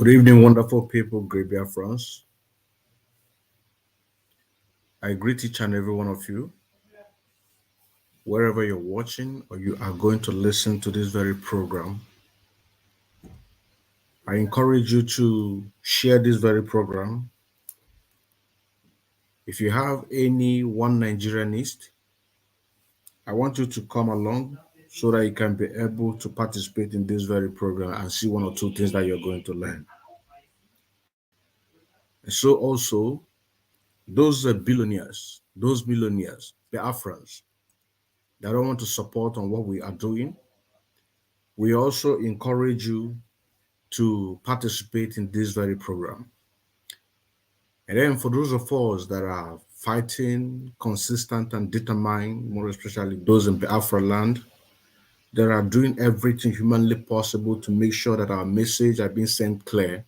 Good evening, wonderful people, great Biafrans. I greet each and every one of you, wherever you're watching or you are going to listen to this very program. I encourage you to share this very program. If you have any One Nigerianist, I want you to come along so that you can be able to participate in this very program and see one or two things that you're going to learn. And so also, those billionaires, those millionaires, Biafrans, that don't want to support on what we are doing, we also encourage you to participate in this very program. And then for those of us that are fighting, consistent and determined, more especially those in Biafra land, that are doing everything humanly possible to make sure that our message are being sent clear,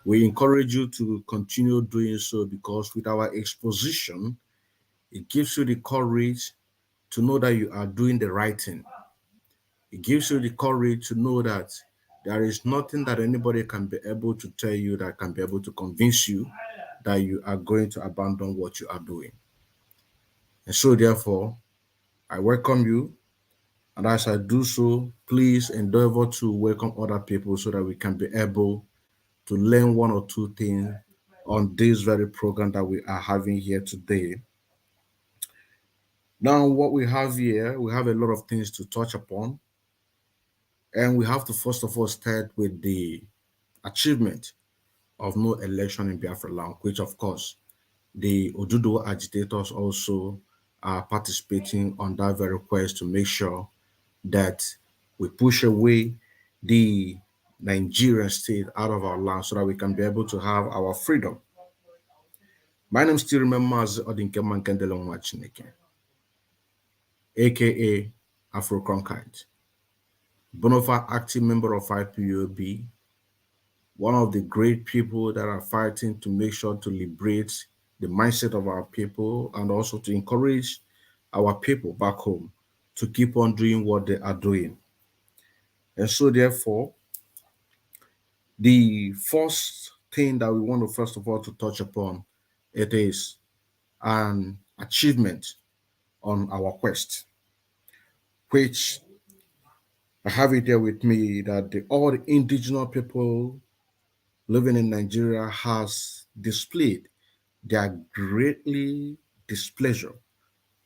we encourage you to continue doing so, because with our exposition, it gives you the courage to know that you are doing the right thing. It gives you the courage to know that there is nothing that anybody can be able to tell you that can be able to convince you that you are going to abandon what you are doing. And so therefore, I welcome you. And as I do so, please endeavor to welcome other people so that we can be able to learn one or two things on this very program that we are having here today. Now, what we have here, we have a lot of things to touch upon. And we have to first of all start with the achievement of no election in Biafra land, which of course the Oduduwa agitators also are participating on that very request to make sure that we push away the Nigerian state out of our land so that we can be able to have our freedom. My name still remembers Odinkeman Kendelon Machineke, aka Afro Cronkite, bonafide active member of IPOB, one of the great people that are fighting to make sure to liberate the mindset of our people and also to encourage our people back home to keep on doing what they are doing. And so therefore, the first thing that we want to first of all to touch upon, it is an achievement on our quest, which I have it here with me that all the indigenous people living in Nigeria has displayed their greatly displeasure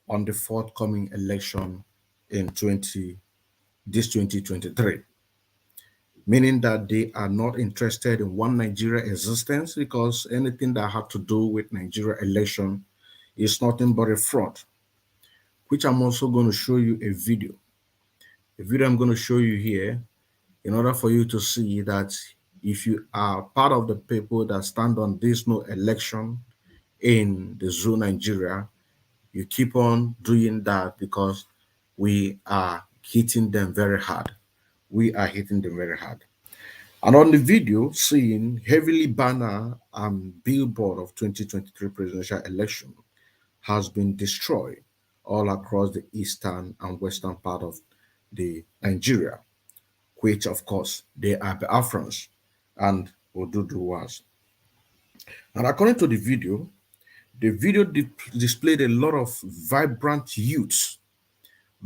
on the forthcoming election in 2023, meaning that they are not interested in one Nigeria existence, because anything that had to do with Nigeria election is nothing but a fraud, which I'm also going to show you a video. The video I'm going to show you here in order for you to see that if you are part of the people that stand on this no election in the zoo Nigeria, you keep on doing that because we are hitting them very hard. We are hitting them very hard. And on the video, seeing heavily banner and billboard of 2023 presidential election has been destroyed all across the eastern and western part of the Nigeria, which of course they are Biafrans and Oduduwas. And according to the video displayed a lot of vibrant youths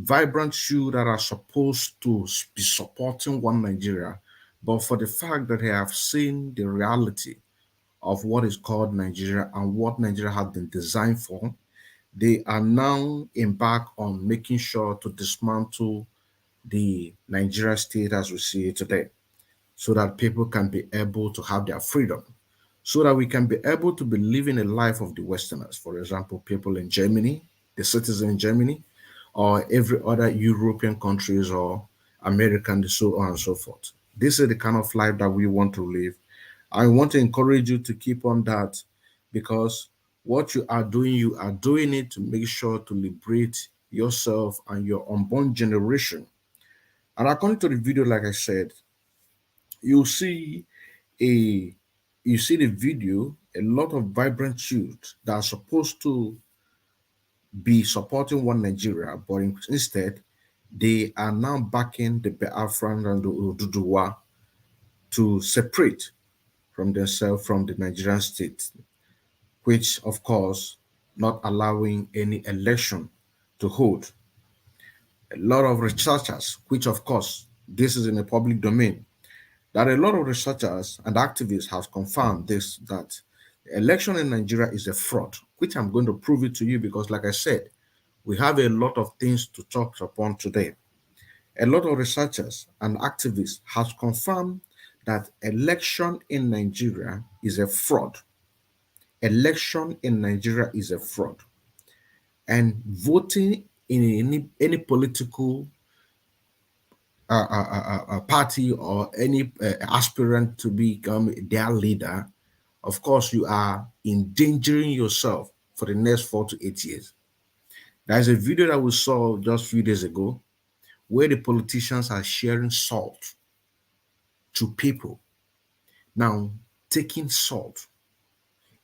that are supposed to be supporting One Nigeria, but for the fact that they have seen the reality of what is called Nigeria and what Nigeria has been designed for, they are now embarked on making sure to dismantle the Nigeria state as we see it today, so that people can be able to have their freedom, so that we can be able to be living a life of the Westerners. For example, people in Germany, the citizens in Germany, or every other European countries or American, so on and so forth. This is the kind of life that we want to live. I want to encourage you to keep on that, because what you are doing it to make sure to liberate yourself and your unborn generation. And according to the video, like I said, you see a you see the video, a lot of vibrant youth that are supposed to be supporting One Nigeria, but instead they are now backing the Biafran and the Oduduwa to separate from themselves from the Nigerian state, which of course not allowing any election to hold. A lot of researchers, which of course this is in the public domain, that a lot of researchers and activists have confirmed this, that the election in Nigeria is a fraud, which I'm going to prove it to you because, like I said, we have a lot of things to talk upon today. A lot of researchers and activists have confirmed that election in Nigeria is a fraud. Election in Nigeria is a fraud. And voting in any political party or any aspirant to become their leader, of course, you are endangering yourself for the next 4 to 8 years. There's a video that we saw just a few days ago where the politicians are sharing salt to people. Now, taking salt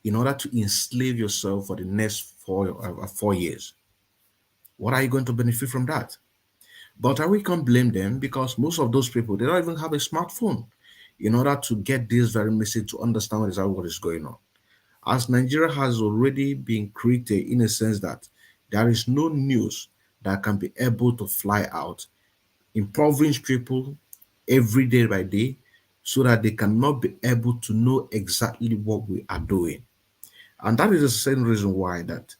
in order to enslave yourself for the next 4 years. What are you going to benefit from that? But we can't blame them because most of those people, they don't even have a smartphone in order to get this very message to understand what is going on. As Nigeria has already been created in a sense that there is no news that can be able to fly out, impoverish people every day by day so that they cannot be able to know exactly what we are doing. And that is the same reason why that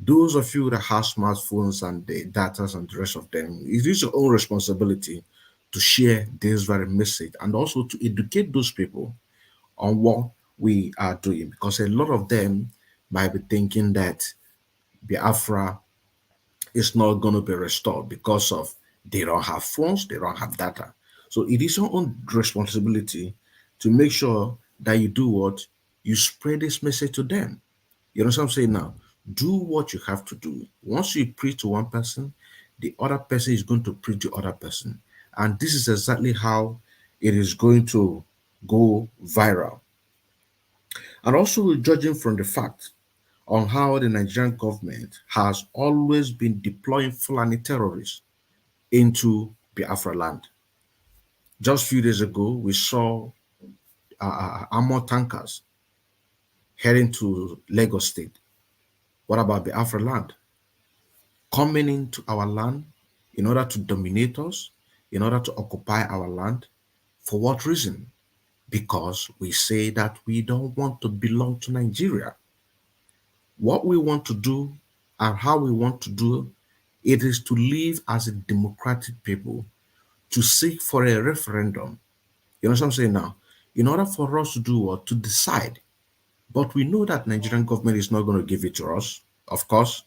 those of you that have smartphones and the data and the rest of them, it is your own responsibility to share this very message and also to educate those people on what we are doing because a lot of them might be thinking that Biafra is not going to be restored because of they don't have phones, they don't have data. So it is your own responsibility to make sure that you do what you spread this message to them. You know what I'm saying now? Do what you have to do. Once you preach to one person, the other person is going to preach to the other person. And this is exactly how it is going to go viral. And also judging from the fact on how the Nigerian government has always been deploying Fulani terrorists into Biafra land. Just a few days ago, we saw armor tankers heading to Lagos State. What about Biafra land? Coming into our land in order to dominate us, in order to occupy our land. For what reason? Because we say that we don't want to belong to Nigeria. What we want to do and how we want to do it is to live as a democratic people, to seek for a referendum. You know what I'm saying now? In order for us to do what? To decide. But we know that Nigerian government is not going to give it to us. Of course,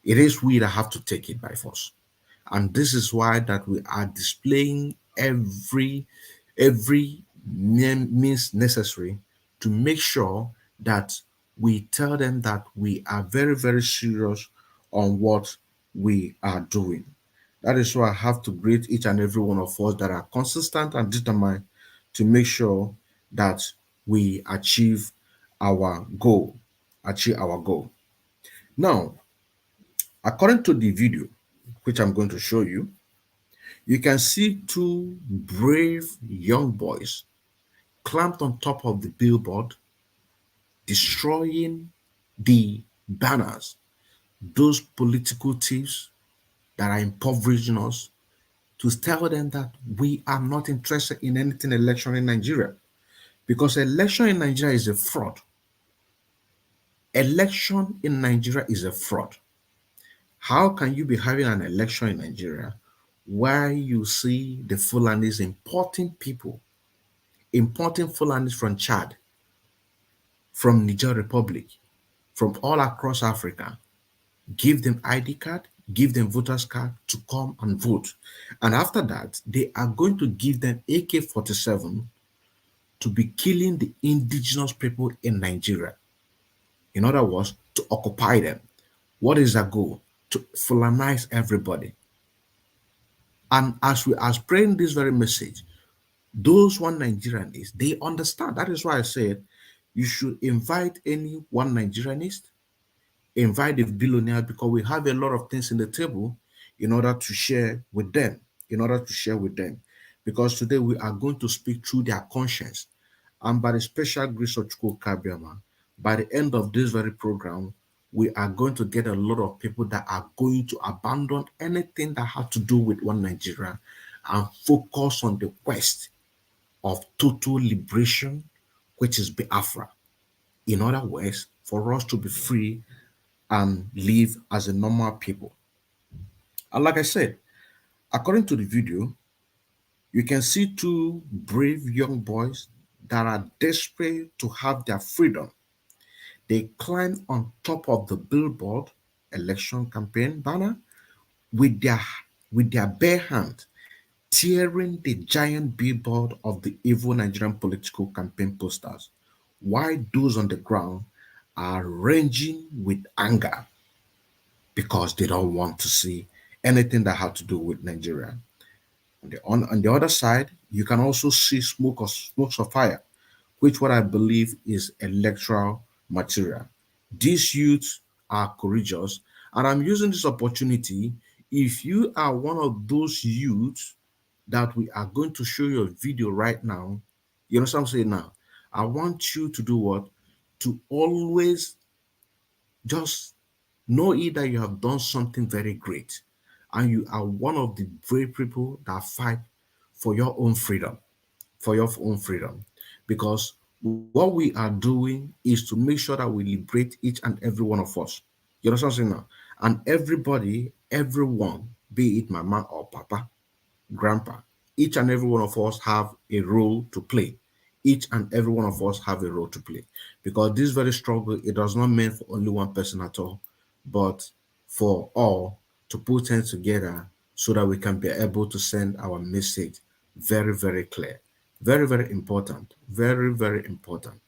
it is we that have to take it by force. And this is why that we are displaying every means necessary to make sure that we tell them that we are very, very serious on what we are doing. That is why I have to greet each and every one of us that are consistent and determined to make sure that we our goal, achieve our goal. Now, according to the video, which I'm going to show you, you can see two brave young boys clamped on top of the billboard, destroying the banners, those political thieves that are impoverishing us, to tell them that we are not interested in anything election in Nigeria. Because election in Nigeria is a fraud. Election in Nigeria is a fraud. How can you be having an election in Nigeria while you see the Fulanis importing people, importing Fulanis from Chad, from Niger Republic, from all across Africa, give them ID card, give them voters card to come and vote. And after that, they are going to give them AK-47 to be killing the indigenous people in Nigeria. In other words, to occupy them. What is their goal? To Fulanize everybody. And as we are spreading this very message, those One Nigerianists, they understand. That is why I said you should invite any One Nigerianist, invite the billionaire, because we have a lot of things in the table in order to share with them. In order to share with them. because today we are going to speak through their conscience. And by the special grace of Chukwu Kabiama, by the end of this very program, we are going to get a lot of people that are going to abandon anything that has to do with one Nigeria and focus on the quest of total liberation, which is Biafra. In other words, for us to be free and live as a normal people. And like I said, according to the video, you can see two brave young boys that are desperate to have their freedom. They climb on top of the billboard election campaign banner with their bare hand, tearing the giant billboard of the evil Nigerian political campaign posters, while those on the ground are raging with anger because they don't want to see anything that had to do with Nigeria. On the other side, you can also see smokes of fire, which what I believe is electoral material. These youths are courageous, and I'm using this opportunity. If you are one of those youths that we are going to show you a video right now, you know what I'm saying now? I want you to do what? To always just know either you have done something very great and you are one of the brave people that fight for your own freedom, for your own freedom. Because what we are doing is to make sure that we liberate each and every one of us. You know what I'm saying now? And everybody, everyone, be it mama or papa, grandpa, each and every one of us have a role to play. Each and every one of us have a role to play, because this very struggle, it does not mean for only one person at all, but for all to put hands together so that we can be able to send our message very, very clear. Very, very important. Very, very important.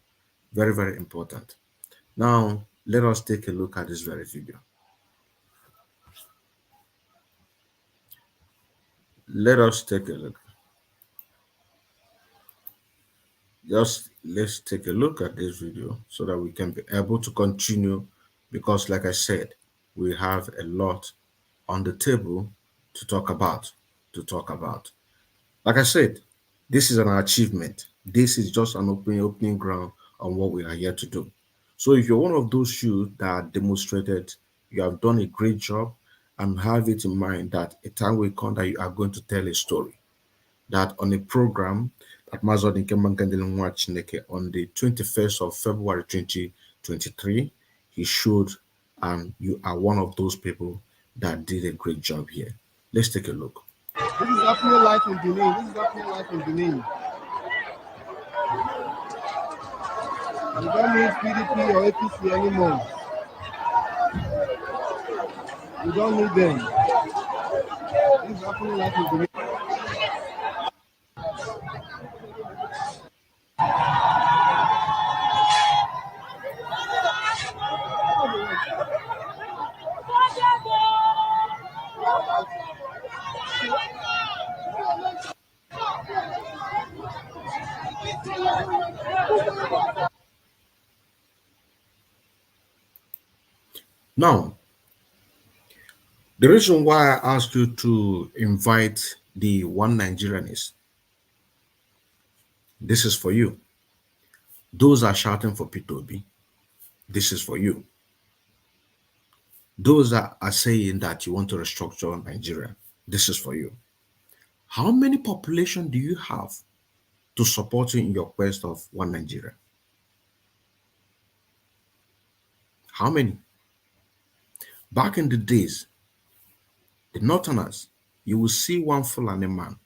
Very, very important. Now, let us take a look at this very video. Let us take a look. Just let's take a look at this video so that we can be able to continue, because like I said, we have a lot on the table to talk about like I said, this is an achievement. This is just an opening ground on what we are here to do. So if you're one of those youth that demonstrated, you have done a great job, and have it in mind that a time will come that you are going to tell a story, that on a program that Mazod Nkemangandele Chineke on the 21st of February 2023, he showed, and you are one of those people that did a great job here. Let's take a look. This is happening life in Benin. This is happening life in Benin. We don't need PDP or APC anymore. We don't need them. This is happening life in Benin. Now, the reason why I asked you to invite the One Nigerianist, this is for you. Those are shouting for P2B, this is for you. Those that are saying that you want to restructure Nigeria, this is for you. How many population do you have to support you in your quest of one Nigeria? How many? Back in the days, the Northerners, you will see one Fulani man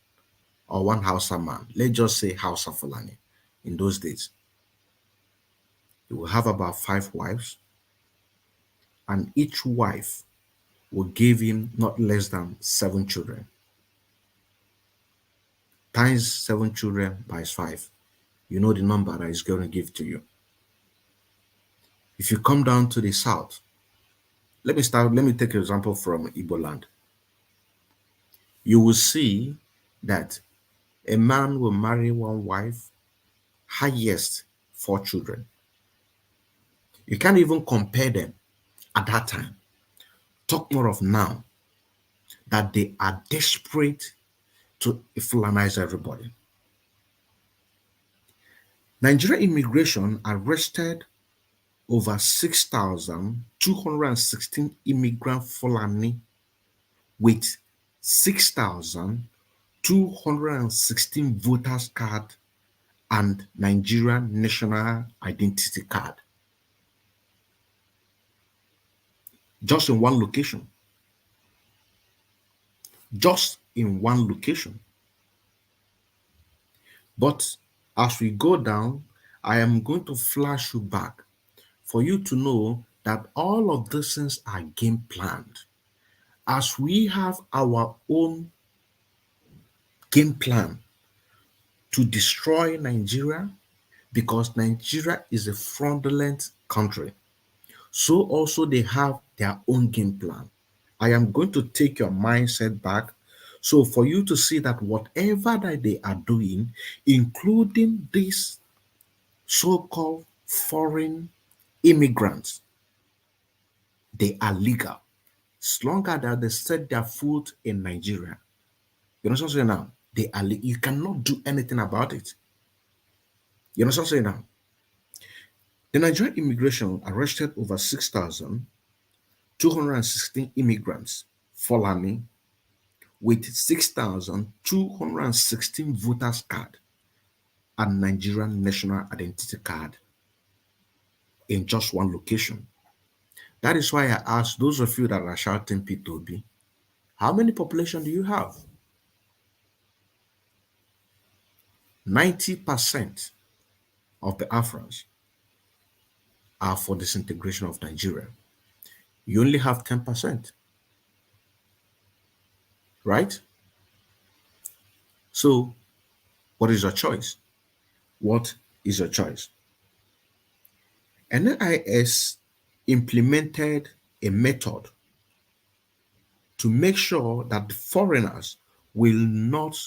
or one Hausa man. Let's just say Hausa Fulani. In those days, he will have about 5 wives, and each wife will give him not less than 7 children. Times 7 children by 5. You know the number that he's going to give to you. If you come down to the south, let me take an example from Igbo land. You will see that a man will marry one wife, highest 4 children. You can't even compare them at that time. Talk more of now, that they are desperate to Fulanize everybody. Nigeria immigration arrested over 6,216 immigrant Fulani with 6,216 voters card and Nigerian national identity card, just in one location. Just in one location. But as we go down, I am going to flash you back for you to know that all of these things are game planned. As we have our own game plan to destroy Nigeria, because Nigeria is a fraudulent country, so also they have their own game plan. I am going to take your mindset back. So for you to see that whatever that they are doing, including these so-called foreign immigrants, they are legal. As long as that they set their foot in Nigeria, you know what I'm saying now? They are you cannot do anything about it. You know what I'm saying now? The Nigerian immigration arrested over 6,216 immigrants, Fulani, with 6,216 voters card and Nigerian national identity card in just one location. That is why I asked those of you that are shouting P2B, how many population do you have? 90% of the Afrans are for disintegration of Nigeria. You only have 10%, right? So what is your choice? What is your choice? NIS implemented a method to make sure that the foreigners will not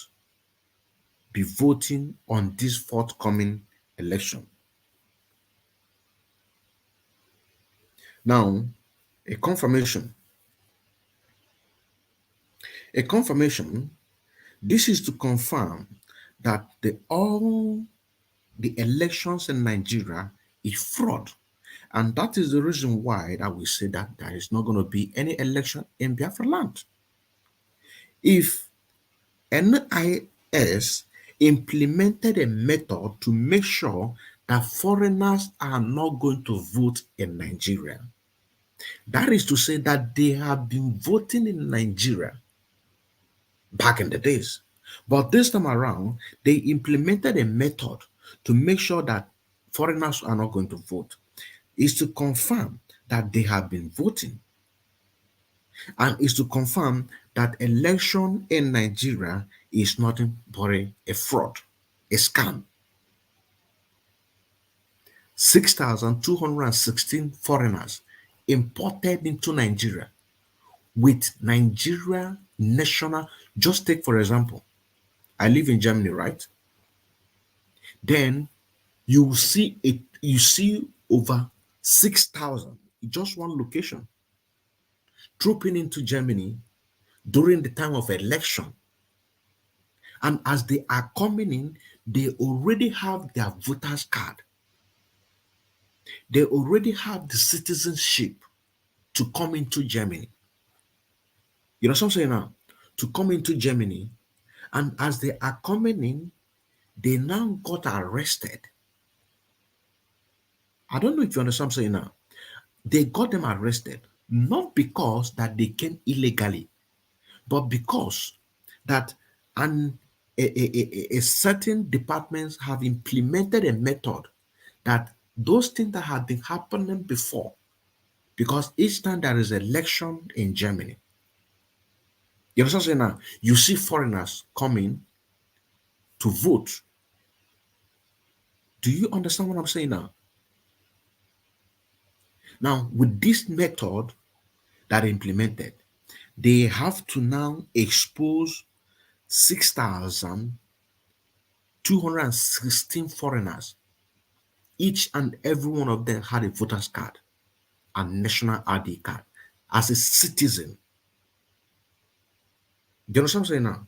be voting on this forthcoming election. Now, a confirmation. A confirmation, this is to confirm that all the elections in Nigeria is fraud. And that is the reason why that we say that there is not going to be any election in Biafra land. If NIS implemented a method to make sure that foreigners are not going to vote in Nigeria, that is to say that they have been voting in Nigeria back in the days. But this time around, they implemented a method to make sure that foreigners are not going to vote. Is to confirm that they have been voting, and is to confirm that election in Nigeria is nothing but a fraud, a scam. 6,216 foreigners imported into Nigeria with Nigeria national. Just take for example, I live in Germany, right? Then you see it, you see over 6,000 in just one location trooping into Germany during the time of election. And as they are coming in, they already have their voters card. They already have the citizenship to come into Germany. You know what I'm saying now? To come into Germany. And as they are coming in, they now got arrested. I don't know if you understand what I'm saying now. They got them arrested, not because that they came illegally, but because that an a certain departments have implemented a method that those things that have been happening before, because each time there is election in Germany, you know what I'm saying now, you see foreigners coming to vote. Do you understand what I'm saying now? Now, with this method that implemented, they have to now expose 6,216 foreigners. Each and every one of them had a voter's card and national ID card as a citizen. Do you understand what I'm saying now?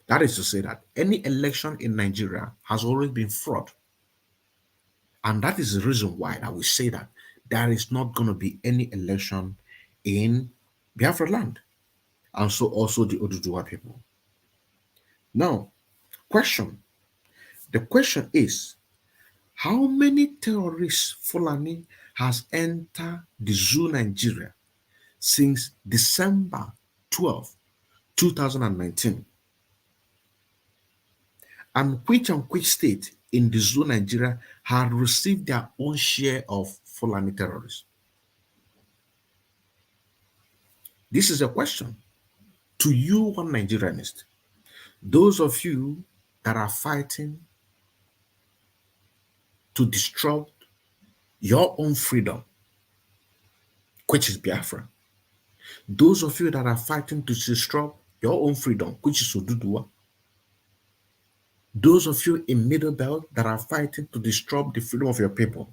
That is to say that any election in Nigeria has always been fraud. And that is the reason why I will say that there is not going to be any election in Biafra land. And so also the Oduduwa people. Now, question. The question is, how many terrorists Fulani has entered the zoo Nigeria since December 12, 2019? And which state in the zoo Nigeria had received their own share of Fulani terrorists? This is a question to you, one Nigerianist. Those of you that are fighting to disrupt your own freedom, which is Biafra. Those of you that are fighting to disrupt your own freedom, which is Oduduwa. Those of you in Middle Belt that are fighting to disrupt the freedom of your people.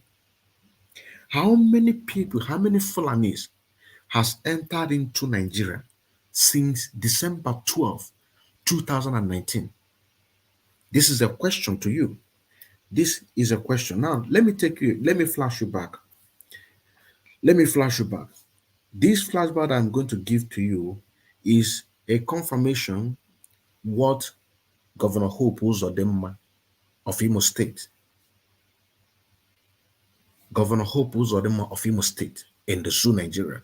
How many people, how many Fulanis has entered into Nigeria since December 12, 2019? This is a question to you. This is a question. Now, let me flash you back. Let me flash you back. This flashback I'm going to give to you is a confirmation what Governor Hope Uzodinma of Imo State, Governor Hope Uzodinma of Imo State in the zoo Nigeria.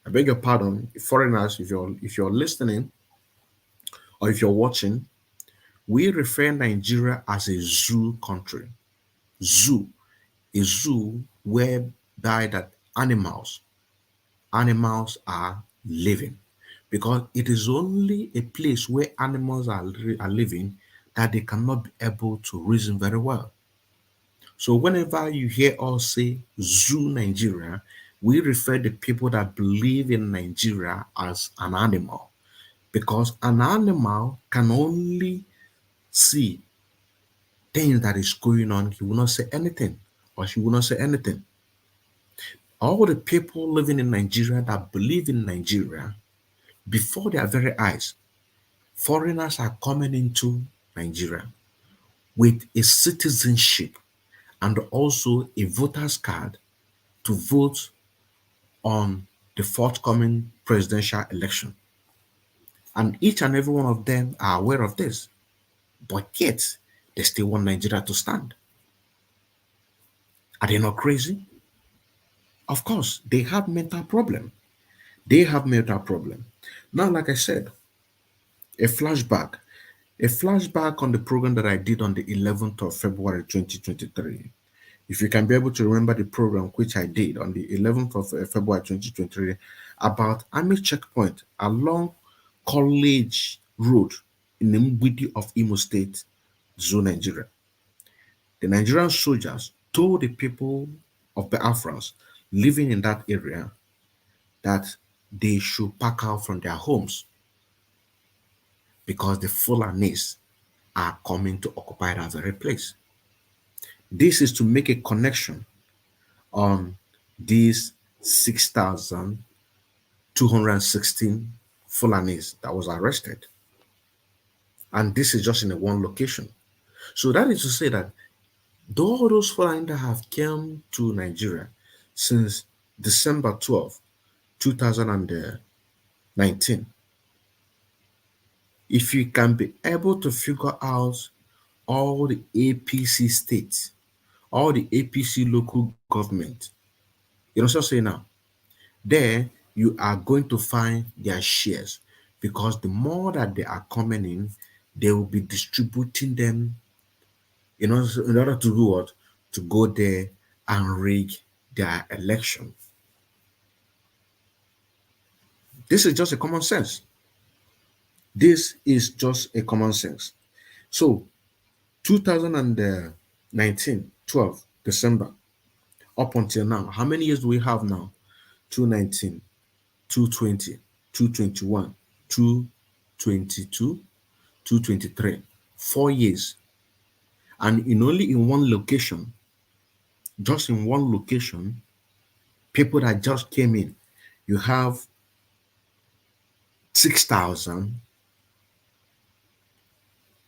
I beg your pardon, foreigners, if you're listening or if you're watching, we refer Nigeria as a zoo country. Zoo, a zoo whereby that animals are living, because it is only a place where animals are living that they cannot be able to reason very well. So whenever you hear us say zoo Nigeria, we refer the people that believe in Nigeria as an animal, because an animal can only see things that is going on. He will not say anything, or she will not say anything. All the people living in Nigeria that believe in Nigeria, before their very eyes, foreigners are coming into Nigeria with a citizenship and also a voter's card to vote on the forthcoming presidential election. And each and every one of them are aware of this, but yet they still want Nigeria to stand. Are they not crazy? Of course, they have mental problem. They have mental problem. Now, like I said, a flashback. A flashback on the program that I did on the 11th of February 2023. If you can be able to remember the program which I did on the 11th of February 2023 about army checkpoint along College Road in the Mbidi of Imo State, Zoo, Nigeria. The Nigerian soldiers told the people of Biafrans living in that area that they should pack out from their homes because the Fulanis are coming to occupy that very place. This is to make a connection on these 6,216 Fulanis that was arrested. And this is just in a one location. So that is to say that all those Fulani that have come to Nigeria since December 12, 2019, if you can be able to figure out all the APC states, all the APC local government, you know what I'm saying now? There you are going to find their shares, because the more that they are coming in, they will be distributing them in order to do what? To go there and rig their election. This is just a common sense. This is just a common sense. So 2019, 12 December, up until now, how many years do we have now? 219, 220, 221, 222, 223, 4 years. And only in one location, just in one location, people that just came in, you have 6,000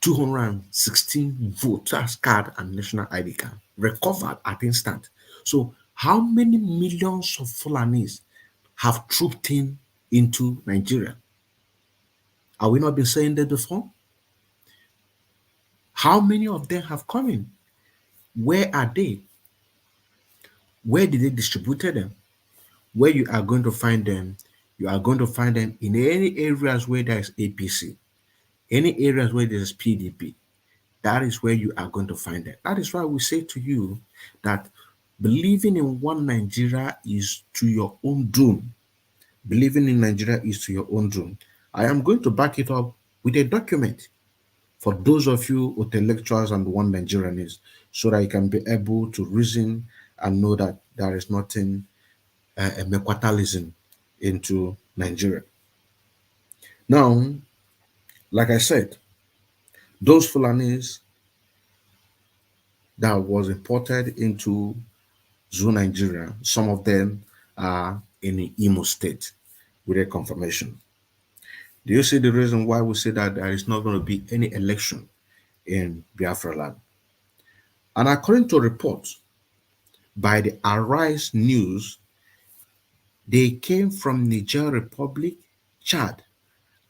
216 voters card and national ID card recovered at instant. So how many millions of Fulanis have trooped into Nigeria? Are we not been saying that before? How many of them have come in? Where are they? Where did they distribute them? Where you are going to find them? You are going to find them in any areas where there is APC, any areas where there is PDP. That is where you are going to find them. That is why we say to you that believing in one Nigeria is to your own doom. Believing in Nigeria is to your own doom. I am going to back it up with a document for those of you intellectuals and One Nigerianists, so that you can be able to reason and know that there is nothing a mequatalism into Nigeria. Now, like I said, those Fulanis that was imported into Zoo Nigeria, some of them are in the Imo state with a confirmation. Do you see the reason why we say that there is not going to be any election in Biafra land? And according to reports by the Arise News, they came from Niger Republic, Chad,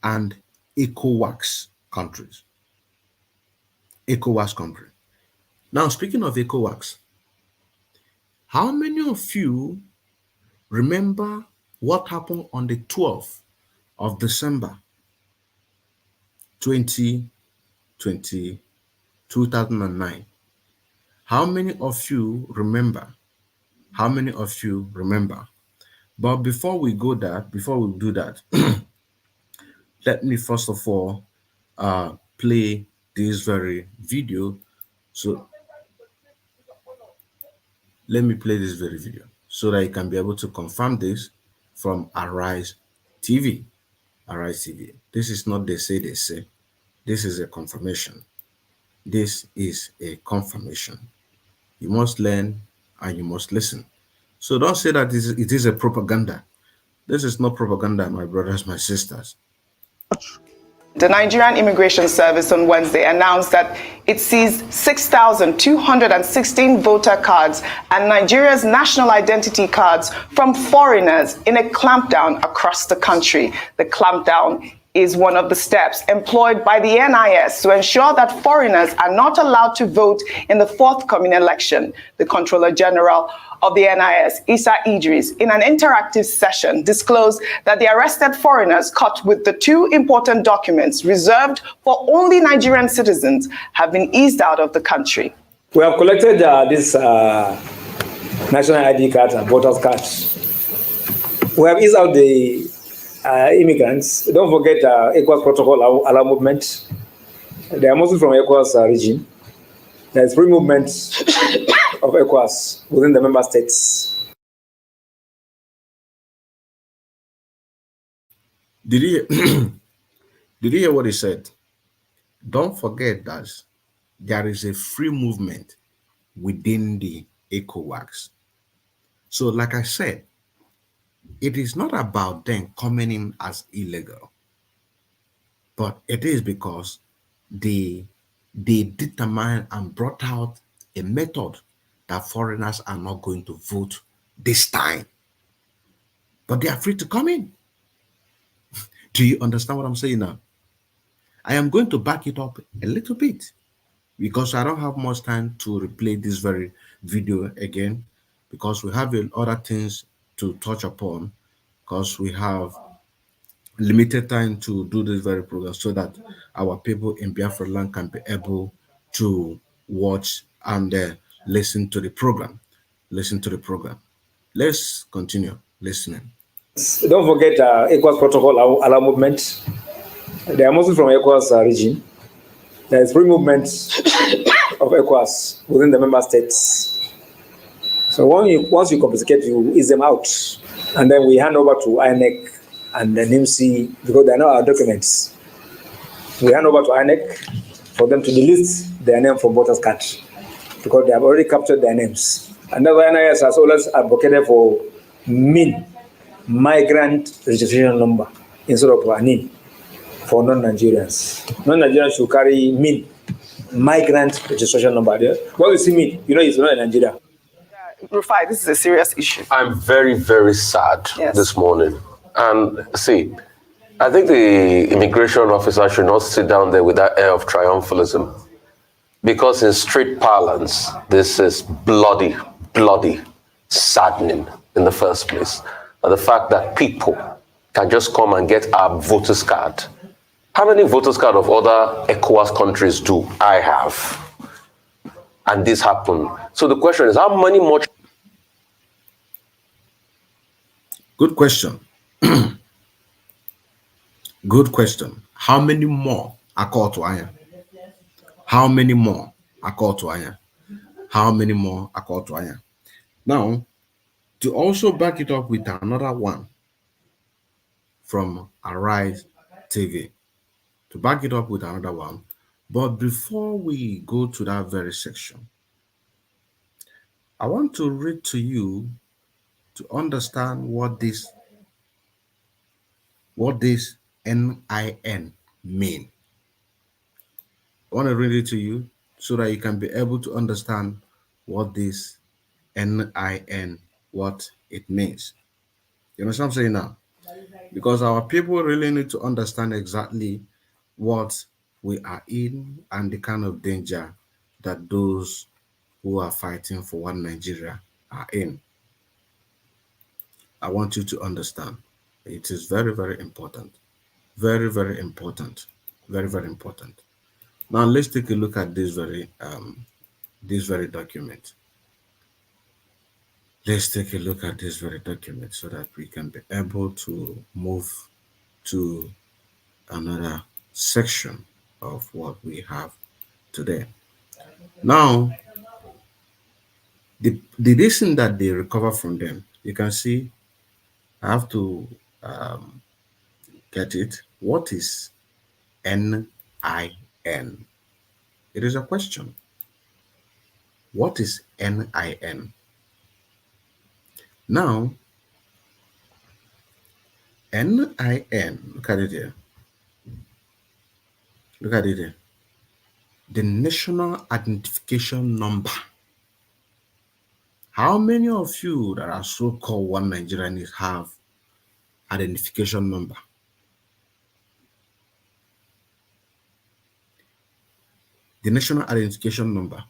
and ECOWAS countries. ECOWAS country. Now, speaking of ECOWAS, how many of you remember what happened on the 12th of December 2020, 2009? How many of you remember? How many of you remember? But before we do that, let me first of all play this very video. So let me play this very video so that you can be able to confirm this from Arise TV. Arise TV. This is not they say. This is a confirmation. This is a confirmation. You must learn and you must listen. So don't say that it is a propaganda. This is not propaganda, my brothers, my sisters. The Nigerian Immigration Service on Wednesday announced that it seized 6,216 voter cards and Nigeria's national identity cards from foreigners in a clampdown across the country. The clampdown is one of the steps employed by the NIS to ensure that foreigners are not allowed to vote in the forthcoming election. The Controller General of the NIS, Issa Idris, in an interactive session, disclosed that the arrested foreigners caught with the two important documents reserved for only Nigerian citizens have been eased out of the country. We have collected this national ID cards and voters cards. We have eased out the immigrants. Don't forget ECOWAS protocol allow movement. They are mostly from ECOWAS region. There is free movement of ECOWAS within the member states. Did you did you hear what he said? Don't forget that there is a free movement within the ECOWAS. So, like I said, it is not about them coming in as illegal, but it is because they determined and brought out a method that foreigners are not going to vote this time, but they are free to come in. Do you understand what I'm saying now? I am going to back it up a little bit because I don't have much time to replay this very video again, because we have other things to touch upon, because we have limited time to do this very program so that our people in Biafra land can be able to watch and listen to the program. Listen to the program. Let's continue listening. Don't forget ECOWAS protocol allow movement. They are mostly from ECOWAS region. There is free movement of ECOWAS within the member states. So once you confiscate, you ease them out, and then we hand over to INEC and the NIMC, because they are not our documents. We hand over to INEC for them to delete their name from voters' card, because they have already captured their names. And that's why NIS has always advocated for MIN, migrant registration number, instead of NIN. for non-Nigerians. Non-Nigerians should carry migrant registration number. There. What you see mean? You know, it's not in Nigeria. Rufai, this is a serious issue. I'm very, very sad this morning. And see, I think the immigration officer should not sit down there with that air of triumphalism. Because in street parlance, this is bloody, saddening in the first place. And the fact that people can just come and get our voters card. How many voters card of other ECOWAS countries do I have? And this happened. So the question is, how many more? Good question. Good question. How many more are called to iron? How many more are called to iron? How many more are called to iron? Now, to also back it up with another one from Arise TV, to back it up with another one. But before we go to that very section, I want to read to you to understand what this NIN mean. I want to read it to you so that you can be able to understand what this NIN, what it means. You know what I'm saying now? Because our people really need to understand exactly what we are in and the kind of danger that those who are fighting for one Nigeria are in. I want you to understand. It is very, very important. Very, very important. Very, very important. Now let's take a look at this very document. Let's take a look at this very document so that we can be able to move to another section of what we have today. Now, the reason that they recover from them, you can see, I have to get it. What is NIN? It is a question. What is NIN? Now, NIN, look at it here. Look at it here. The National Identification Number. How many of you that are so-called One Nigerianists have identification number? The National Identification Number.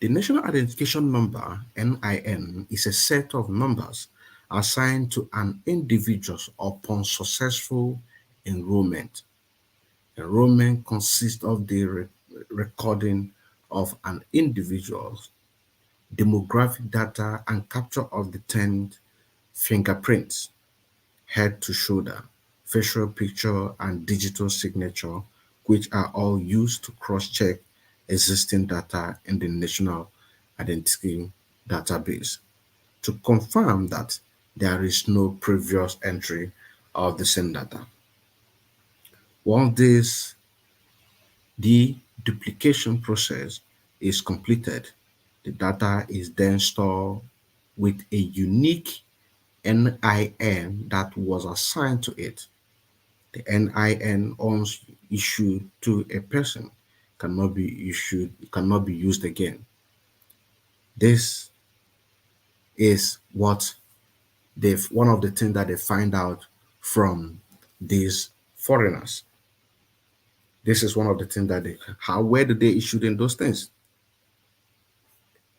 The National Identification Number, NIN, is a set of numbers assigned to an individual upon successful enrollment. Enrollment consists of the recording of an individual's demographic data and capture of the 10 fingerprints, head to shoulder, facial picture, and digital signature, which are all used to cross-check existing data in the National Identity Database to confirm that there is no previous entry of the same data. Once the duplication process is completed, the data is then stored with a unique NIN that was assigned to it. The NIN once issued to a person cannot be used again. This is what one of the things that they find out from these foreigners. This is one of the things that where do they issue in those things?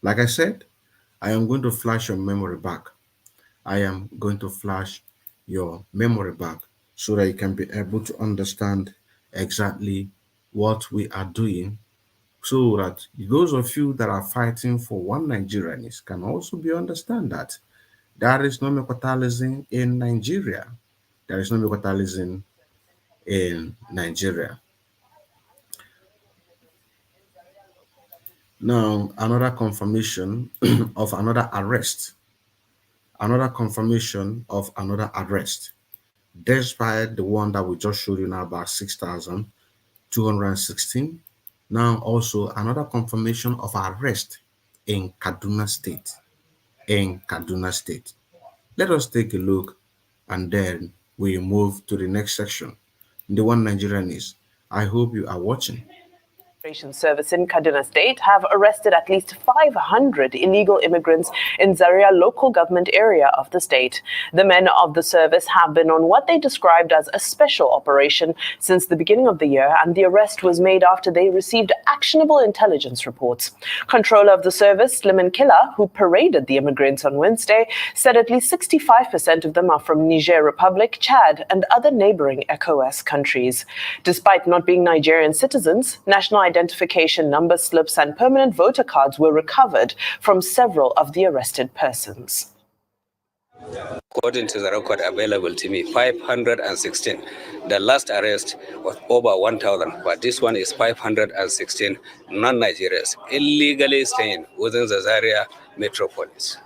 Like I said, I am going to flash your memory back. I am going to flash your memory back so that you can be able to understand exactly what we are doing, so that those of you that are fighting for one Nigerianist can also understand that there is no mercantilism in Nigeria. There is no mercantilism in Nigeria. Now, another confirmation of another arrest. Another confirmation of another arrest. Despite the one that we just showed you now about 6,216. Now also another confirmation of arrest in Kaduna State. Let us take a look and then we move to the next section. The One Nigerianist. I hope you are watching. Immigration Service in Kaduna State have arrested at least 500 illegal immigrants in Zaria local government area of the state. The men of the service have been on what they described as a special operation since the beginning of the year, and the arrest was made after they received actionable intelligence reports. Controller of the service, Sliman Killa, who paraded the immigrants on Wednesday, said at least 65% of them are from Niger Republic, Chad, and other neighboring ECOWAS countries. Despite not being Nigerian citizens, national identification number slips and permanent voter cards were recovered from several of the arrested persons. According to the record available to me, 516. The last arrest was over 1,000, but this one is 516 non-Nigerians illegally staying within the Zaria metropolis.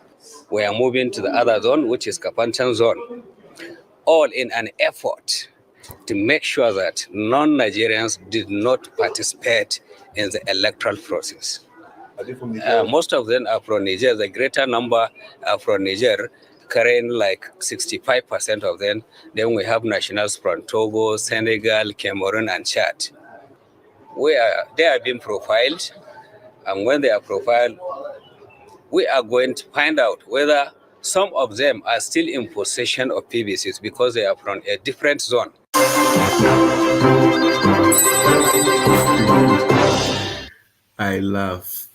We are moving to the other zone, which is Kapanchan zone, all in an effort to make sure that non-Nigerians did not participate in the electoral process. Most of them are from Niger. The greater number are from Niger, carrying like 65% of them. Then we have nationals from Togo, Senegal, Cameroon, and Chad. They are being profiled, and when they are profiled, we are going to find out whether some of them are still in possession of PVCs because they are from a different zone. I laugh.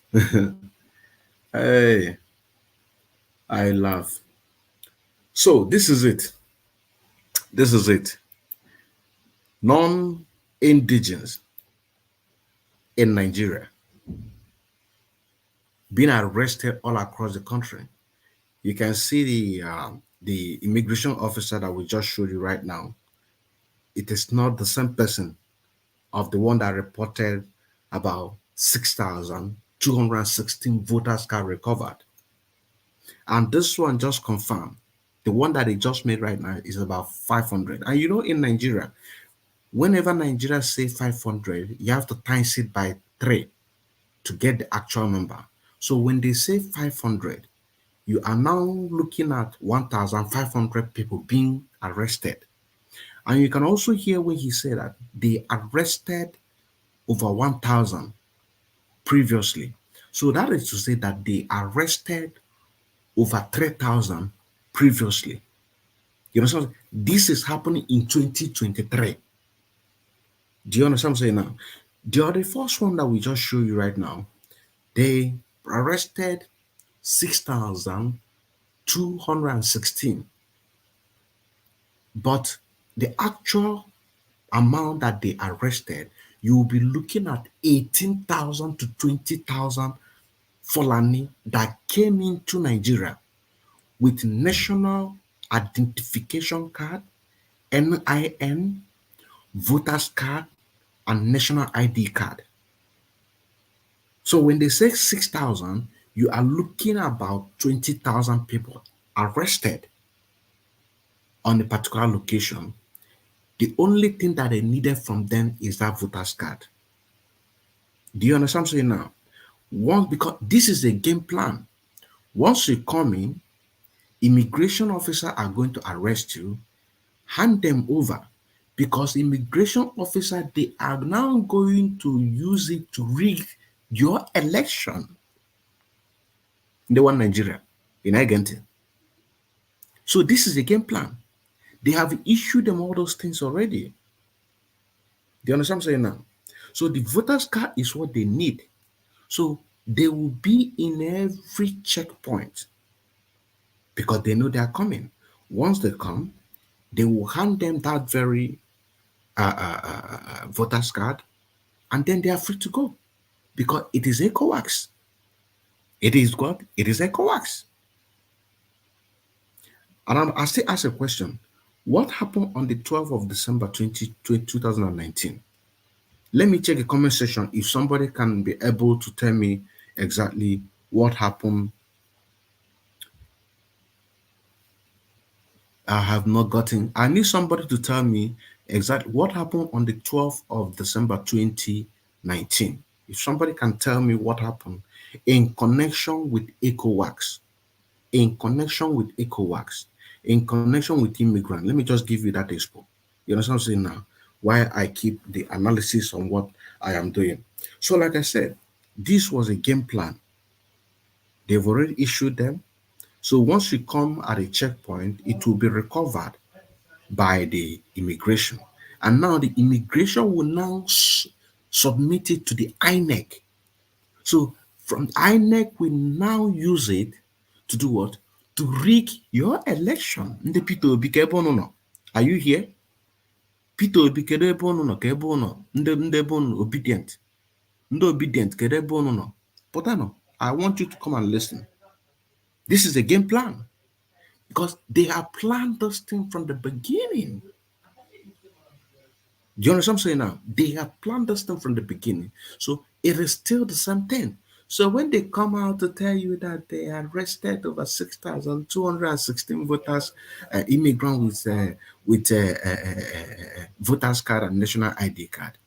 Hey, I laugh. So this is it. This is it. Non-indigenous in Nigeria being arrested all across the country. You can see the immigration officer that we just showed you right now. It is not the same person of the one that reported about 6,216 voters card recovered. And this one just confirmed. The one that they just made right now is about 500. And you know, in Nigeria, whenever Nigeria say 500, you have to times it by 3 to get the actual number. So when they say 500, you are now looking at 1,500 people being arrested. And you can also hear when he said that they arrested over 1,000 previously. So that is to say that they arrested over 3,000 previously. You understand? This is happening in 2023. Do you understand what I'm saying now? The first one that we just show you right now, they arrested 6,216. But the actual amount that they arrested, you will be looking at 18,000 to 20,000 Fulani that came into Nigeria with national identification card, NIN, voters card, and national ID card. So when they say 6,000, you are looking at about 20,000 people arrested on a particular location. The only thing that they needed from them is that voters card. Do you understand what I'm saying now? Because this is a game plan. Once you come in, immigration officers are going to arrest you, hand them over, because immigration officers, they are now going to use it to rig your election. They want Nigeria in Argentina. So this is a game plan. They have issued them all those things already. Do you understand what I'm saying now? So the voters card is what they need. So they will be in every checkpoint because they know they are coming. Once they come, they will hand them that very voters card, and then they are free to go because it is ECOWAS. It is what? It is ECOWAS. And I still ask a question. What happened on the 12th of December 2019? Let me check the comment section if somebody can be able to tell me exactly what happened. I have not gotten. I need somebody to tell me exactly what happened on the 12th of December 2019. If somebody can tell me what happened in connection with ECOWAS, in connection with immigrant. Let me just give you that expo. You understand what I'm saying now? Why I keep the analysis on what I am doing. So, like I said, this was a game plan. They've already issued them. So once you come at a checkpoint, it will be recovered by the immigration. And now the immigration will now submit it to the INEC. So from INEC, we now use it to do what? To rig your election. Ndị Peter Obi ka ebe unu nọ. Are you here? Peter Obi kedu ebe unu nọ ka ebe unu nọ? Ndị ebe unu obedient. Ndị obedient kedu ebe unu nọ? Pụtanụ. I want you to come and listen. This is a game plan because they have planned this thing from the beginning. Do you understand what I'm saying now? They have planned this thing from the beginning. So it is still the same thing. So when they come out to tell you that they arrested over 6,216 voters, immigrants with voters card and national ID card,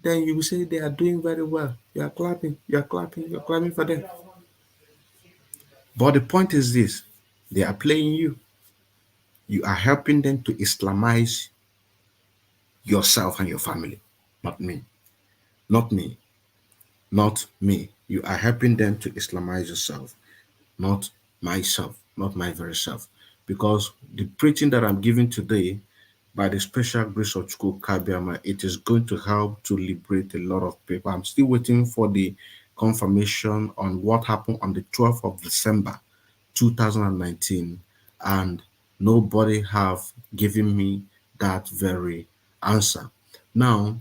then you will say they are doing very well. You are clapping, you are clapping, you are clapping for them. But the point is this, they are playing you. You are helping them to Islamize yourself and your family, not me. Not me. Not me. You are helping them to Islamize yourself, not myself, not my very self. Because the preaching that I'm giving today, by the special grace of Chukwu Kabiama, it is going to help to liberate a lot of people. I'm still waiting for the confirmation on what happened on the 12th of December 2019, and nobody have given me that very answer. Now,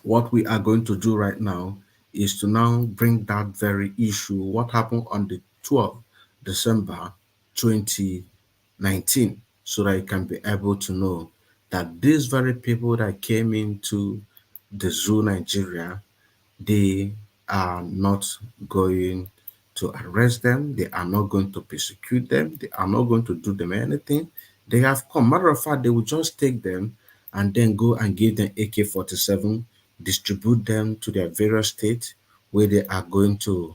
what we are going to do right now is to now bring that very issue, what happened on the 12th December 2019, so that you can be able to know that these very people that came into the zoo Nigeria, they are not going to arrest them, they are not going to persecute them, they are not going to do them anything. They have come. Matter of fact, they will just take them and then go and give them AK-47, distribute them to their various states where they are going to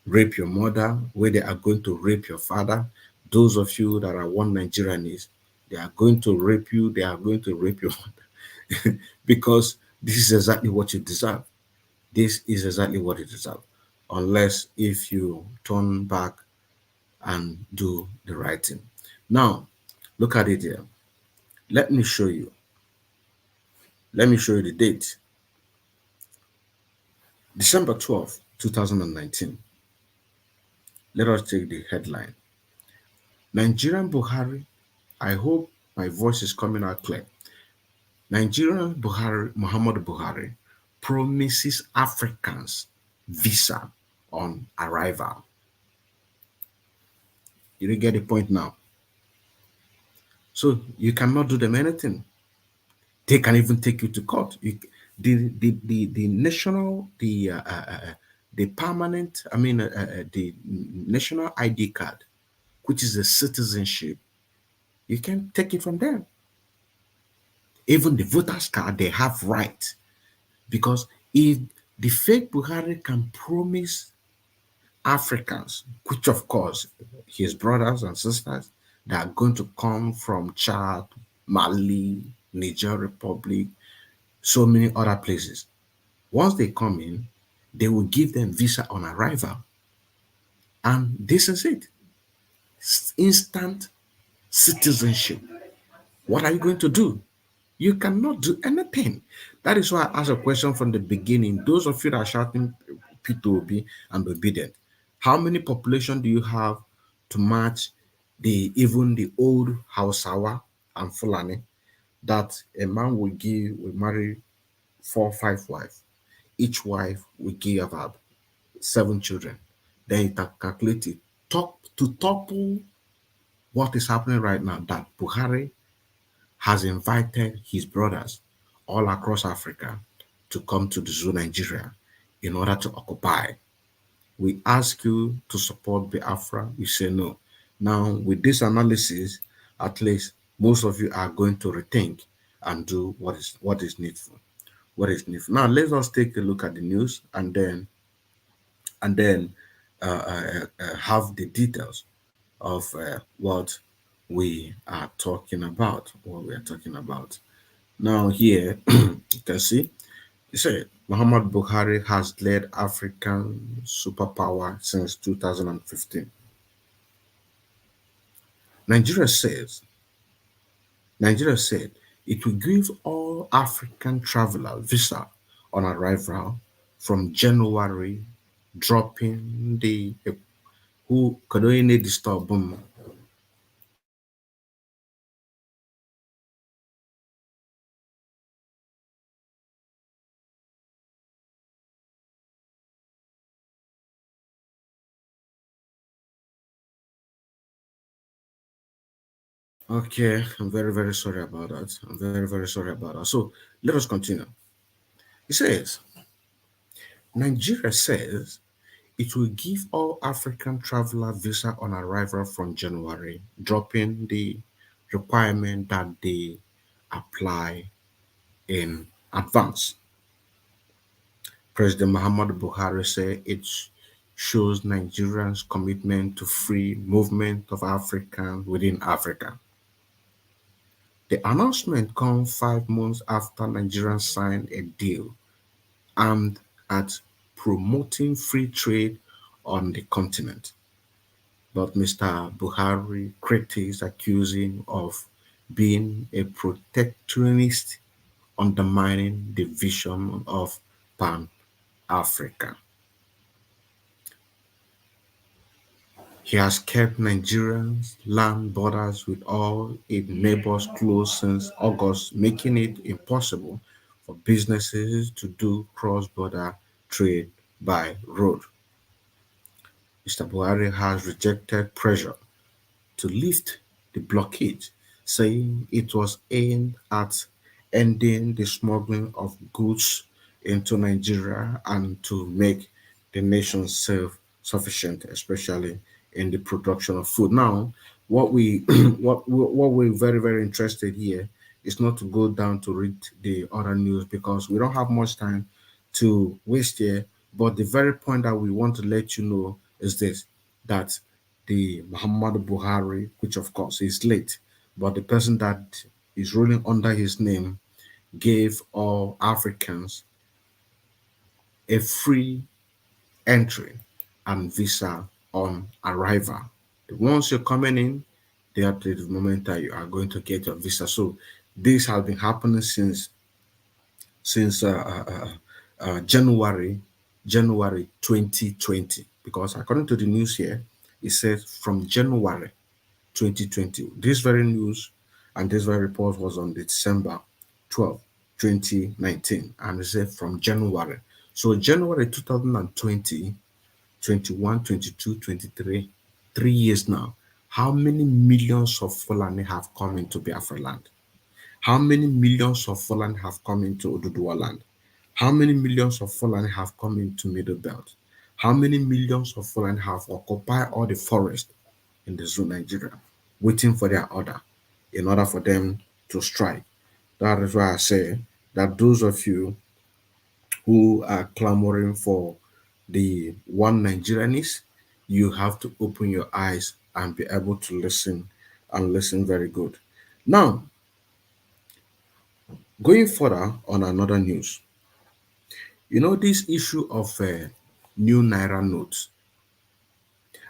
rape your mother, where they are going to rape your father. Those of you that are One Nigerianists, they are going to rape you, they are going to rape your mother because this is exactly what you deserve. This is exactly what it deserves, unless if you turn back and do the right thing. Now, look at it here. Let me show you. Let me show you the date. December 12th, 2019. Let us take the headline. Nigerian Buhari, I hope my voice is coming out clear. Nigerian Buhari, Muhammad Buhari, promises Africans visa on arrival. You didn't get the point now. So you cannot do them anything. They can even take you to court. The national, the permanent, the national ID card, which is a citizenship, you can take it from them. Even the voters card, they have right. Because if the fake Buhari can promise Africans, which of course his brothers and sisters that are going to come from Chad, Mali, Niger Republic, so many other places. Once they come in, they will give them visa on arrival. And this is it. Instant citizenship. What are you going to do? You cannot do anything. That is why I asked a question from the beginning. Those of you that are shouting P2OB and obedient, how many population do you have to match even the old Hausawa and Fulani that a man will marry 4 or 5 wives. Each wife will give about 7 children. Then you calculate it. To topple what is happening right now, that Buhari has invited his brothers all across Africa to come to the zoo Nigeria in order to occupy. We ask you to support Biafra. You say no. Now, with this analysis, at least most of you are going to rethink and do what is needful. What is needful. Now, let us take a look at the news and then have the details of what we are talking about. What we are talking about now here, you can see he said Muhammad Buhari has led African superpower since 2015. Nigeria says Nigeria said it will give all African travelers visa on arrival from January, dropping the who could only disturb them. Okay, I'm very, very sorry about that. I'm very, very sorry about that. So let us continue. He says Nigeria says it will give all African traveler visa on arrival from January, dropping the requirement that they apply in advance. President Muhammadu Buhari said it shows Nigerians' commitment to free movement of Africans within Africa. The announcement comes 5 months after Nigeria signed a deal aimed at promoting free trade on the continent. But Mr. Buhari critics accuse him of being a protectionist, undermining the vision of Pan-Africa. He has kept Nigeria's land borders with all its neighbors closed since August, making it impossible for businesses to do cross-border trade by road. Mr. Buhari has rejected pressure to lift the blockade, saying it was aimed at ending the smuggling of goods into Nigeria and to make the nation self-sufficient, especially in the production of food. Now, what we what we're very very interested here is not to go down to read the other news because we don't have much time to waste here. But the very point that we want to let you know is this: that the Muhammadu Buhari, which of course is late, but the person that is ruling under his name gave all Africans a free entry and visa on arrival. Once you're coming in, that is the moment that you are going to get your visa. So this has been happening since January 2020, because according to the news here, it says from January 2020. This very news and this very report was on December 12th, 2019, and it said from January. So January 2020, 21, 22, 23, 3 years now. How many millions of Fulani have come into Biafra land? How many millions of Fulani have come into Oduduwa land? How many millions of Fulani have come into Middle Belt? How many millions of Fulani have occupied all the forest in the zoo Nigeria, waiting for their order in order for them to strike? That is why I say that those of you who are clamoring for the One Nigerianist, you have to open your eyes and be able to listen and listen very good. Now, going further on another news, this issue of new Naira notes.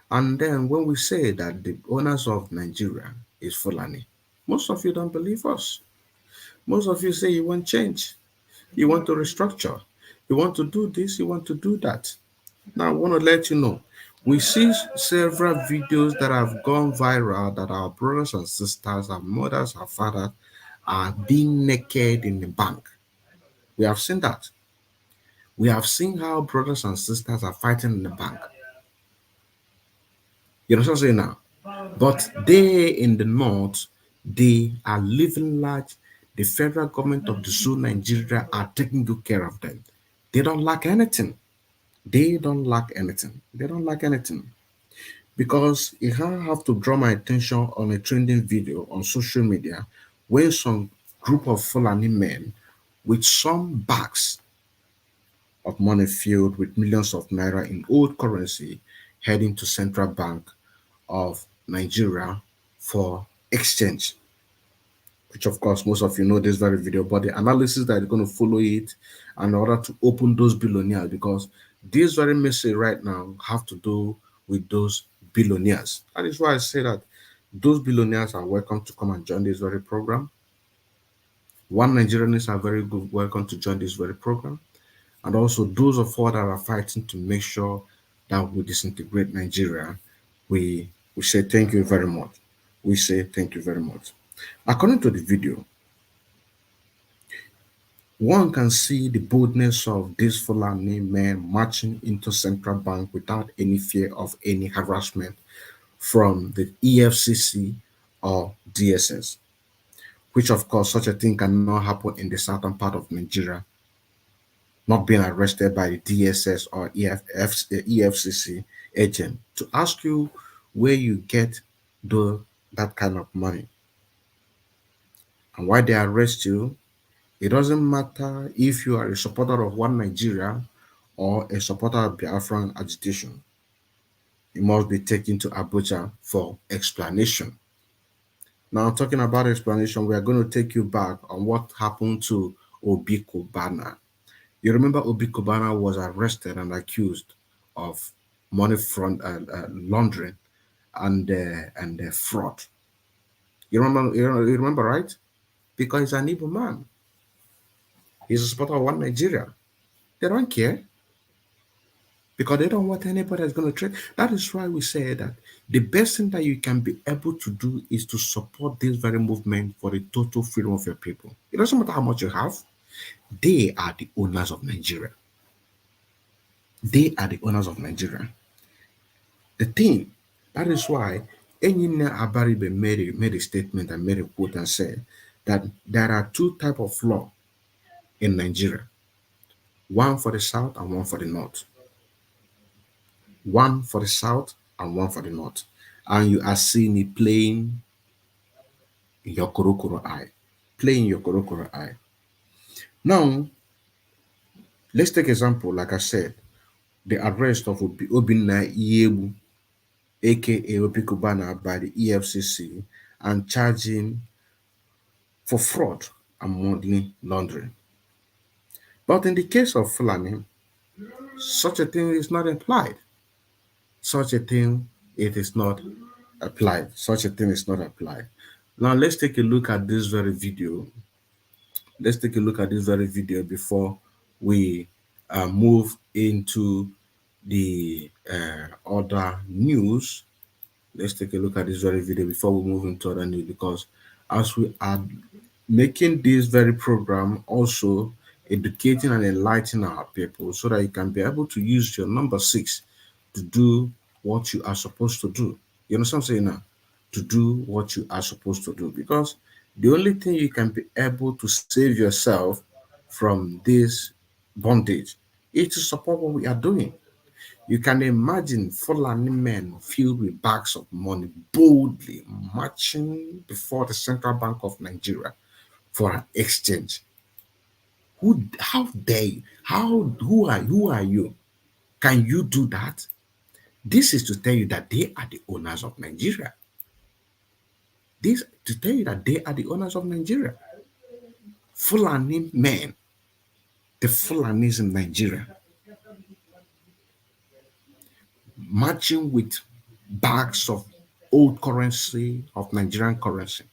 And then when we say that the owners of Nigeria is Fulani, most of you don't believe us. Most of you say you want change, you want to restructure, you want to do this, you want to do that. Now, I want to let you know, we see several videos that have gone viral that our brothers and sisters, our mothers, our fathers are being naked in the bank. We have seen that. We have seen how brothers and sisters are fighting in the bank. You know what I'm saying now? But they in the north, they are living large. The federal government of the Zoo Nigeria are taking good care of them. They don't lack anything. They don't lack anything. They don't lack anything. Because if I have to draw my attention on a trending video on social media where some group of Fulani men with some bags of money filled with millions of naira in old currency heading to Central Bank of Nigeria for exchange, which of course most of you know this very video, but the analysis that is going to follow it in order to open those billionaires, because this very message right now have to do with those billionaires. That is why I say that those billionaires are welcome to come and join this very program. One Nigerianists are very good, welcome to join this very program. And also those of us that are fighting to make sure that we disintegrate Nigeria, we say thank you very much. We say thank you very much. According to the video, one can see the boldness of this Fulani men marching into Central Bank without any fear of any harassment from the EFCC or DSS, which of course such a thing cannot happen in the southern part of Nigeria, not being arrested by the DSS or EFCC agent to ask you where you get that kind of money and why they arrest you. It doesn't matter if you are a supporter of One Nigeria or a supporter of Biafran agitation. You must be taken to Abuja for explanation. Now, talking about explanation, we are going to take you back on what happened to Obi Kubana. You remember Obi Kubana was arrested and accused of money laundering and fraud. You remember, right? Because he's an evil man. He's a supporter of One Nigeria. They don't care because they don't want anybody that's going to trade. That is why we say that the best thing that you can be able to do is to support this very movement for the total freedom of your people. It doesn't matter how much you have. They are the owners of Nigeria. They are the owners of Nigeria. The thing, that is why Enyina Abaribe made a statement and made a quote and said that there are two types of law in Nigeria. One for the south and one for the north. One for the south and one for the north. And you are seeing it playing in your korokoro eye. Playing your korokoro eye. Now, let's take example, like I said, the arrest of Obinna Iyebu, aka Obi Kubana, by the EFCC and charging for fraud and money laundering. But in the case of Fulani, such a thing is not applied. Such a thing, it is not applied. Such a thing is not applied. Now let's take a look at this very video. Let's take a look at this very video before we move into the other news. Let's take a look at this very video before we move into other news, because as we are making this very program, also educating and enlightening our people so that you can be able to use your number 6 to do what you are supposed to do. You know what I'm saying now? To do what you are supposed to do, because the only thing you can be able to save yourself from this bondage is to support what we are doing. You can imagine Fulani men filled with bags of money boldly marching before the Central Bank of Nigeria for an exchange. How dare you? Who are you? Can you do that? This is to tell you that they are the owners of Nigeria. This to tell you that they are the owners of Nigeria. Fulani men, the Fulanis in Nigeria, marching with bags of old currency, of Nigerian currency.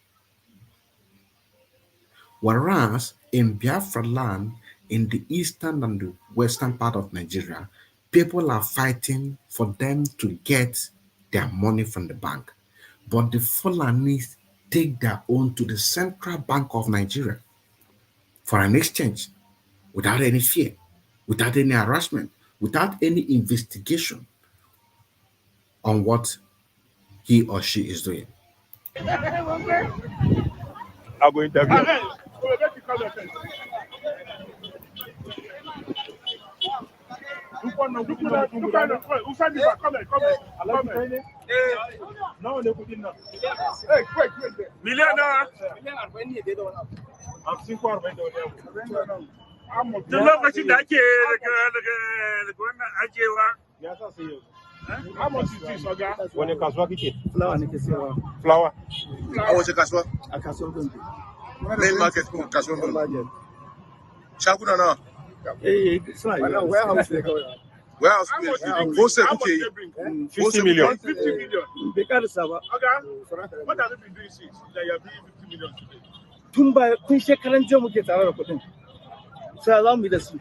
Whereas in Biafra land, in the eastern and the western part of Nigeria, people are fighting for them to get their money from the bank. But the Fulanis take their own to the Central Bank of Nigeria for an exchange without any fear, without any harassment, without any investigation on what he or she is doing. I'm going to interview. How much is this, Oga? When you kaswa kike? Flower ni kisiwa. Flower. How was your kaswa? Akaswa gundu. Main market ko kaswa ko. Budget. Shaguna na. It's like warehouse. Warehouse. Wholesale How much kuke. they bring? 50 million. 50 million. Because Saba. Okay. What have you been doing since that you are bringing 50 million today? Tumba kun shekaran jiya muke tare da kuɗin. Sai za mu yi da su.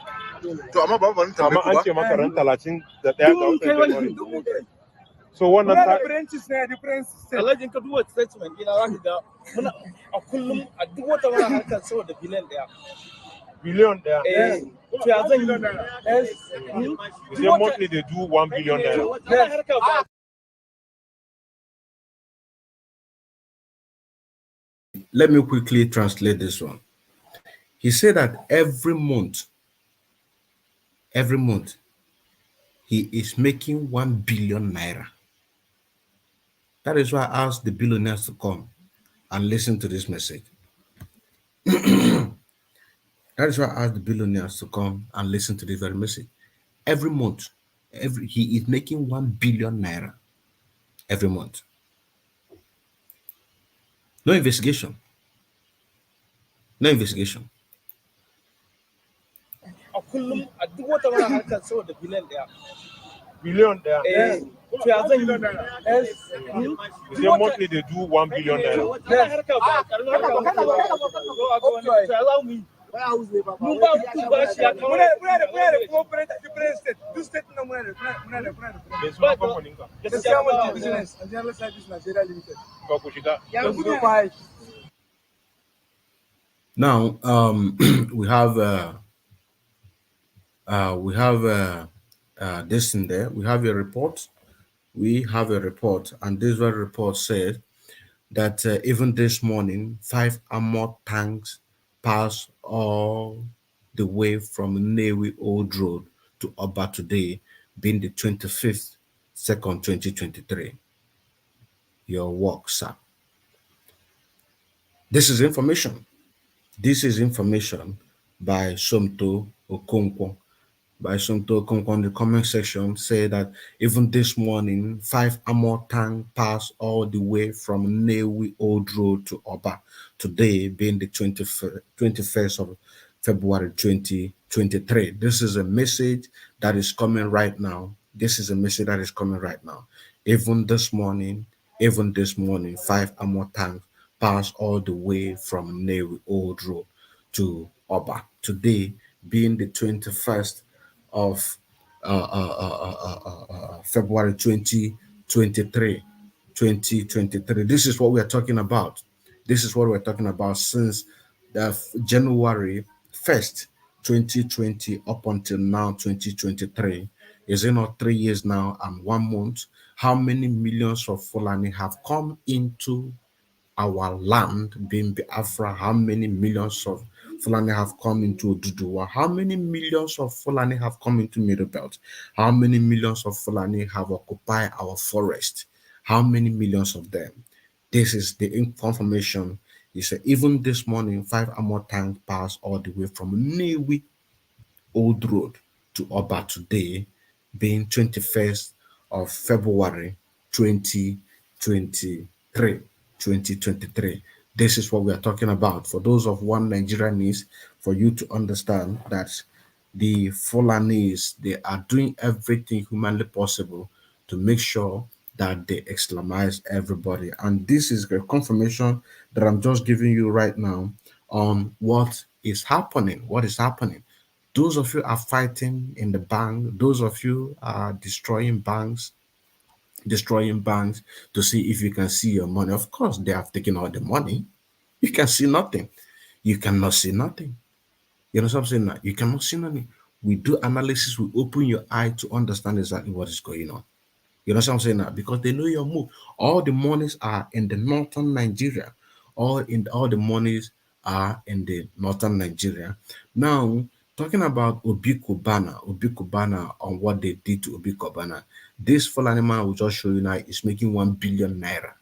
To amma ba ban Amma tambaye an ce ku ba. maka ran 31 ga Mun kai watan wani January. So wannan muna ta da branches ne different state. Alhaji ka duba statement ina za ka ga muna a kullum a duk wata muna harkar saboda biliyan daya. billion there. To ya zan yi? You say monthly they do 1 billion there. Muna harkar ba. Let me quickly translate this one. He said that every month, he is making 1 billion naira. That is why I asked the billionaires to come and listen to this message. That is why I asked the billionaires to come and listen to this very message. Every month, he is making 1 billion naira every month. No investigation. No investigation. A kullum a duk wata muna harkar saboda biliyan daya. Billion there. To ya zan yi? You say monthly they do 1 billion there. Muna harkar ba. To ya za mu yi? Mun ba mutum ba shi ya kawo. Muna da corporate different state. Duk state na muna da. Me suna kamfanin ka? Gaskiya mun business and general service Nigeria limited. Ba ku shiga. Now, we have this in there. We have a report. And this very report said that even this morning, 5 armored tanks passed all the way from Newi Old Road to Oba today, being the 25th, 2nd, 2023. Your work, sir. This is information. This is information by Somto Okonkwo. In the comment section say that even this morning, 5 armored tanks passed all the way from Newi Old Road to Oba, today being the 21st of February 2023. This is a message that is coming right now. Even this morning, 5 armored tanks passed all the way from Newi Old Road to Oba, today being the 21st of February 2023. This is what we are talking about. Since the January 1st, 2020 up until now, 2023. Is it not 3 years now and 1 month? How many millions of Fulani have come into our land, being Biafra? How many millions of Fulani have come into Oduduwa? How many millions of Fulani have come into Middle Belt? How many millions of Fulani have occupied our forest? How many millions of them? This is the confirmation. He said, even this morning, 5 armored tanks passed all the way from Newi Old Road to Oba today, being 21st of February 2023. This is what we are talking about. For those of One Nigerianist, for you to understand that the Fulanis, they are doing everything humanly possible to make sure that they Islamize everybody. And this is a confirmation that I'm just giving you right now on what is happening. Those of you are fighting in the bank. Those of you are destroying banks to see if you can see your money. Of course, they have taken all the money. You can see nothing. You cannot see nothing. You know what I'm saying? Now, you cannot see nothing. We do analysis. We open your eye to understand exactly what is going on. You know what I'm saying? Now, because they know your move. All the monies are in the northern Nigeria. All the monies are in the northern Nigeria. Now, talking about Obi Kubana on what they did to Obi Kubana, this Fulani man will just show you now is making 1 billion naira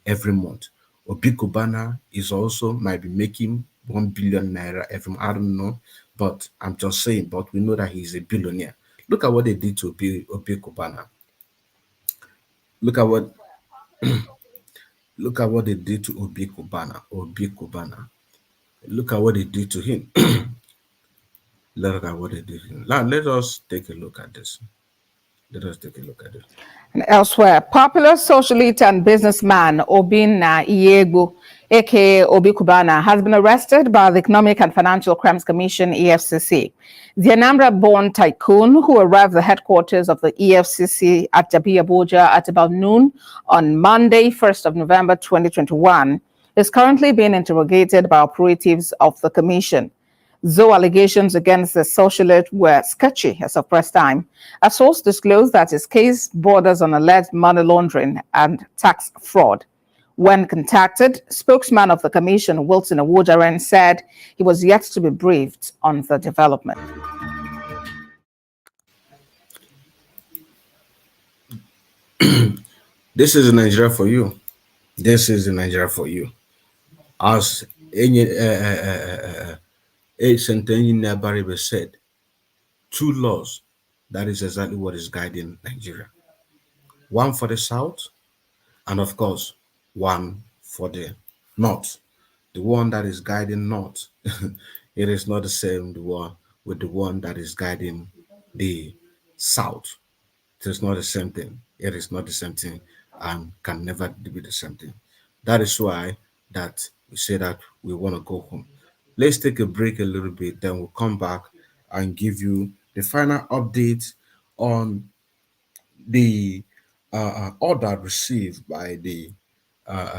every month. Obi Kubana is also might be making 1 billion naira every month. I don't know, but I'm just saying, but we know that he's a billionaire. Look at what they did to Obi Kubana. Look at what look at what they did to Obi Kubana. Obi Kubana. Look at what they did to him. Look at what they did to him. Now let us take a look at this. Let us take a look at it. And elsewhere, popular socialite and businessman Obinna Iyegbo, aka Obi Kubana, has been arrested by the Economic and Financial Crimes Commission, EFCC. The Anambra-born tycoon, who arrived at the headquarters of the EFCC at Jabi Abuja at about noon on Monday, 1st of November 2021, is currently being interrogated by operatives of the commission. Though allegations against the socialite were sketchy as of press time, a source disclosed that his case borders on alleged money laundering and tax fraud. When contacted, spokesman of the commission, Wilson Awojaren, said he was yet to be briefed on the development. This is Nigeria for you. This is Nigeria for you. As Baribe said, two laws, that is exactly what is guiding Nigeria. One for the South, and of course, one for the North. The one that is guiding North, it is not the same with the one that is guiding the South. It is not the same thing. It is not the same thing and can never be the same thing. That is why that we say that we want to go home. Let's take a break a little bit, then we'll come back and give you the final update on the order received by the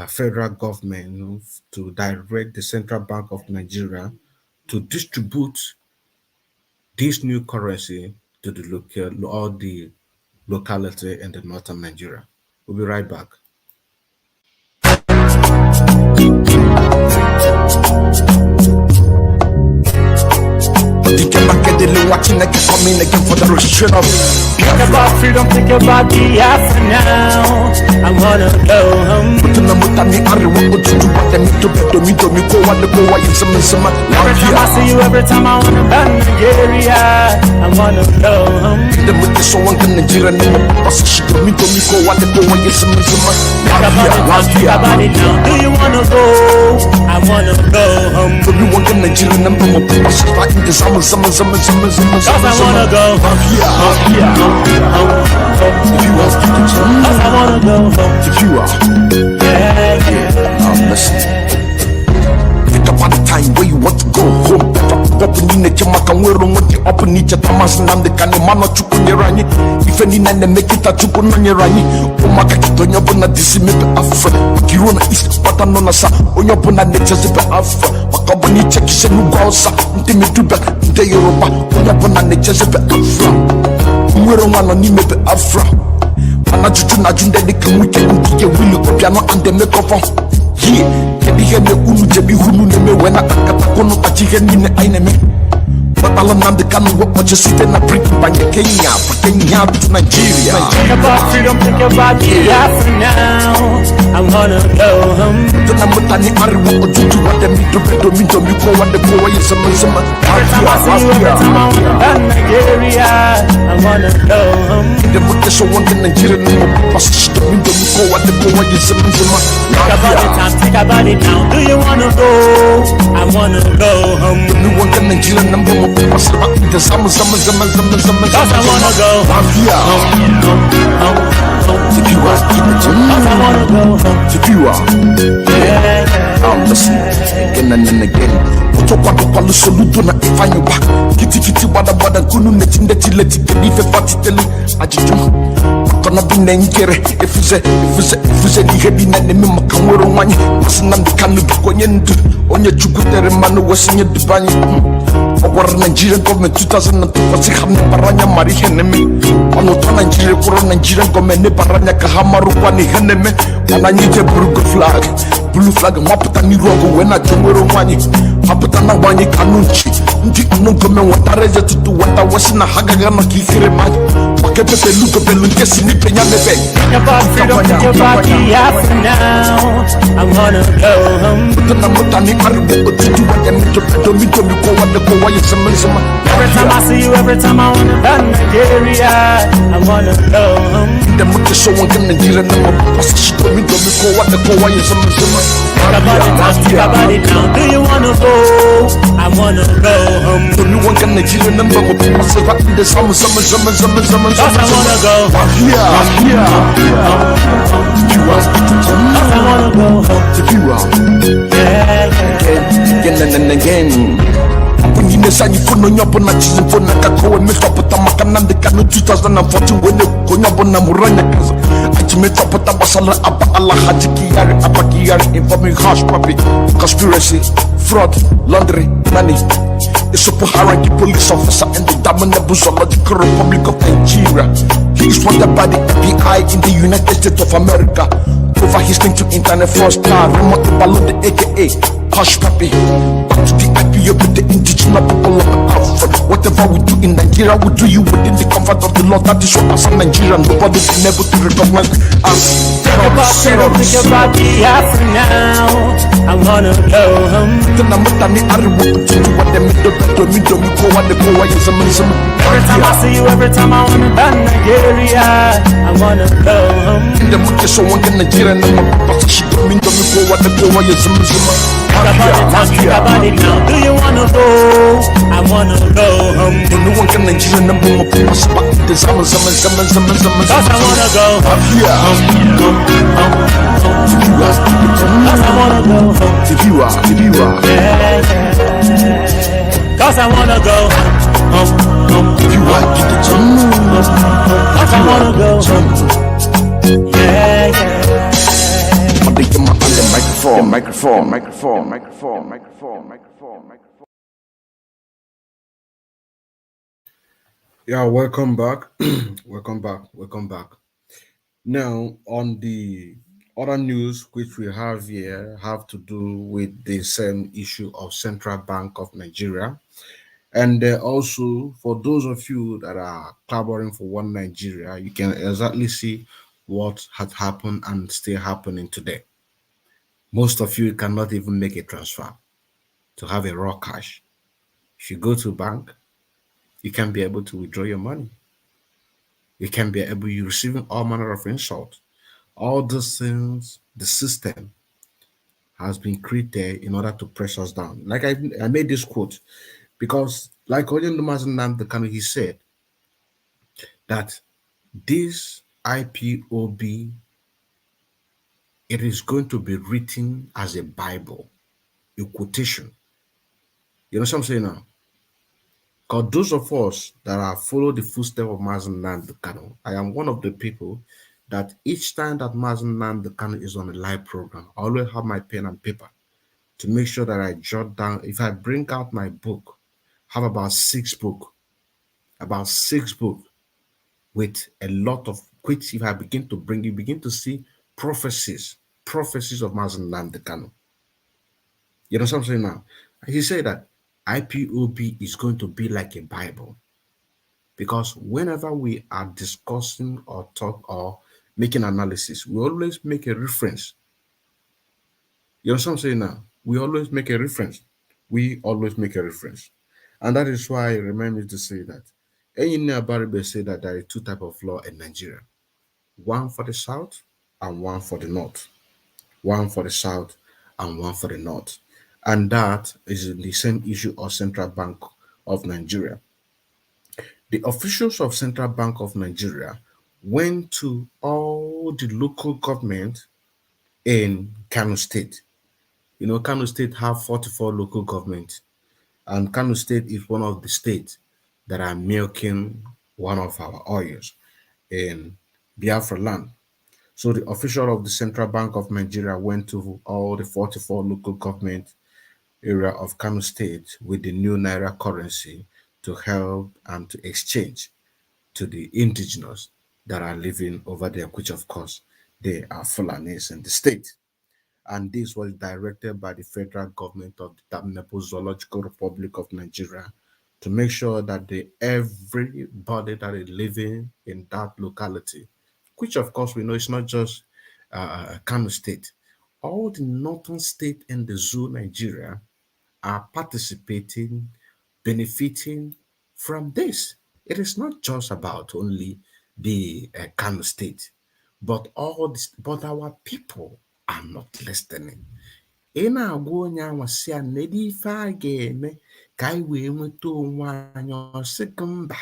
federal government to direct the Central Bank of Nigeria to distribute this new currency to the locality in the northern Nigeria. We'll be right back. Watching like coming again for the restriction of Think about freedom, think about Biafra now. I wanna go home. Every time I see you, every time I wanna ban Nigeria, I wanna go home. Think about it now. Do you wanna go? I wanna go home. Cause I wanna go home. If you are cause I wanna go home. If you are listen. Think about the time where you want to go home. Up in the Jamaican world, what the up in each Tamas and the Kanamana Chukunirani. If any nine make it a Chukunirani, Omaka Tonabona dismit Afra, Kirona East Patanonasa, Onyapona Natures Afra, Makaboni Chekishan Gosa, Intimiduba, the Europa, Onyapona Natures Afra. We don't want to name it Afra. Anajuna de Kamuke and Willy Piano and the Mekofa. Here, can you hear me? Unu Jabi Hunu name when I Katakono Achigan in the enemy. But Alan the Kano, what you sit in a brick by Kenya to Nigeria. Think about freedom, think about Biafra now. I wanna go home. The Namutani Ariwo to what them to Miko and the boy is some. Every time I see you, every time I wanna ban Nigeria, I wanna go home. The Mukeso one in Nigeria, Miko and the boy is some. Think about it now, think about it now. Do you wanna go? I wanna go home. The new one in Nigeria, number cause I wanna go home. If you are cause I wanna go home. If you are listen again and again. Utopia soluto na ifanyo back. Kiti wada kunu netinde tileti kenife fatiteli ajijo. Kona bine nkere efuze ni hebi na nemi makamwero wanyi. Masinam dikanu bikonye ndu. Onye chukutere manu wasinye dubanyi. Our Nigerian government 2002 hamne paranya mari heneme. Anoto Nigeria kuro Nigerian government ne paranya kahamaru kwani heneme. Wananyije blue flag maputa ni rogo wena jongwero wanyi. Maputa na wanyi kanunchi. Ndi unongome watareja tutu wata wasina hagaga na kifire maji. Wakete pelu pelu nkesi ni penya mebe. Think about freedom, think about Biafra now. I wanna go home. Tuna mutani aribu otutu wata mito pedo mito miko wata kwa yesema sema. Every time I see you, every time I wanna go Nigeria, I wanna go home. Inde muke so wanka Nigeria na mabasa shito mito miko wata kwa yesema sema. Think about it now, think about it now. Do you wanna go? I wanna go home. Tuni wanka Nigeria na mabasa shito inde sama. Cause I wanna go home. If you want Cause I wanna go home. if you want again and again. When sanyi fono nyopo na chizi fona kakowe metopota makanande kanu 2014 wene konyobo na muranya kaza aji metopota basala aba ala haji kiyari aba kiyari informing harsh puppy conspiracy fraud laundry money. It's a Harangi police officer in the Dominable Zoological Republic of Nigeria. He is wanted by the FBI in the United States of America over his link to internet fraudster Romo Ibalode aka Hush Puppy. Back to the IPO with the indigenous people of Biafra. Whatever we do in Nigeria, we do you within the comfort of the law. That is what as a Nigerian, nobody been able to recognize us. Think about freedom, think about Biafra now. I wanna go home. Tuna mutani aribu otutu wata mito pedo mito miko wata kwa yesema sema. Every time I see you, every time I wanna go Nigeria, I wanna go home. Inde muke so wanka Nigeria na mabasa shito mito miko wata kwa yesema sema. Think about it now, think about it now. Do you wanna go? I wanna go home. Tuni wanka Nigeria na mabasa inde sama. Cause I wanna go home. Cause I wanna go home. If you are Cause I wanna go home. if you are get the Cause I wanna go home. Yeah. Microphone. Yeah, welcome back. welcome back. Now, on the other news which we have here have to do with the same issue of Central Bank of Nigeria. And also, for those of you that are clamoring for One Nigeria, you can exactly see what had happened and still happening today. Most of you cannot even make a transfer to have a raw cash. If you go to a bank, you can be able to withdraw your money. You can be able, you're receiving all manner of insult. All those things, the system has been created in order to press us down. Like I made this quote because, like the Kano, he said that this IPOB, it is going to be written as a Bible, a quotation. You know what I'm saying now? Because those of us that have followed the footsteps of Mazen Kano, I am one of the people that each time that Mazen Kano is on a live program, I always have my pen and paper to make sure that I jot down. If I bring out my book, have about six books with a lot of which if I begin to bring, you begin to see prophecies of Mazen Kano. You know what I'm saying now? He said that IPOB is going to be like a Bible because whenever we are discussing or talk or making analysis, we always make a reference. You know what I'm saying now? We always make a reference. And that is why I remind me to say that Engineer Baribe said that there are two types of law in Nigeria. One for the south and one for the north. One for the south and one for the north. And that is the same issue of Central Bank of Nigeria. The officials of Central Bank of Nigeria went to all the local government in Kano State. You know, Kano State have 44 local governments, and Kano State is one of the states that are milking one of our oils in Biafra land. So the official of the Central Bank of Nigeria went to all the 44 local government area of Kano State with the new Naira currency to help and to exchange to the indigenous that are living over there, which of course they are Fulanis in the state. and this was directed by the federal government of the Damnable Zoological Republic of Nigeria to make sure that everybody that is living in that locality, which of course we know is not just Kano State, all the northern state in the zoo Nigeria are participating, benefiting from this. It is not just about only the Kano State, but but our people are not listening. Ị na-agwa onye anwa sị ya nedo ife a ga-eme ka anyị wee nweta onwe anyị, ọ sị gị mba,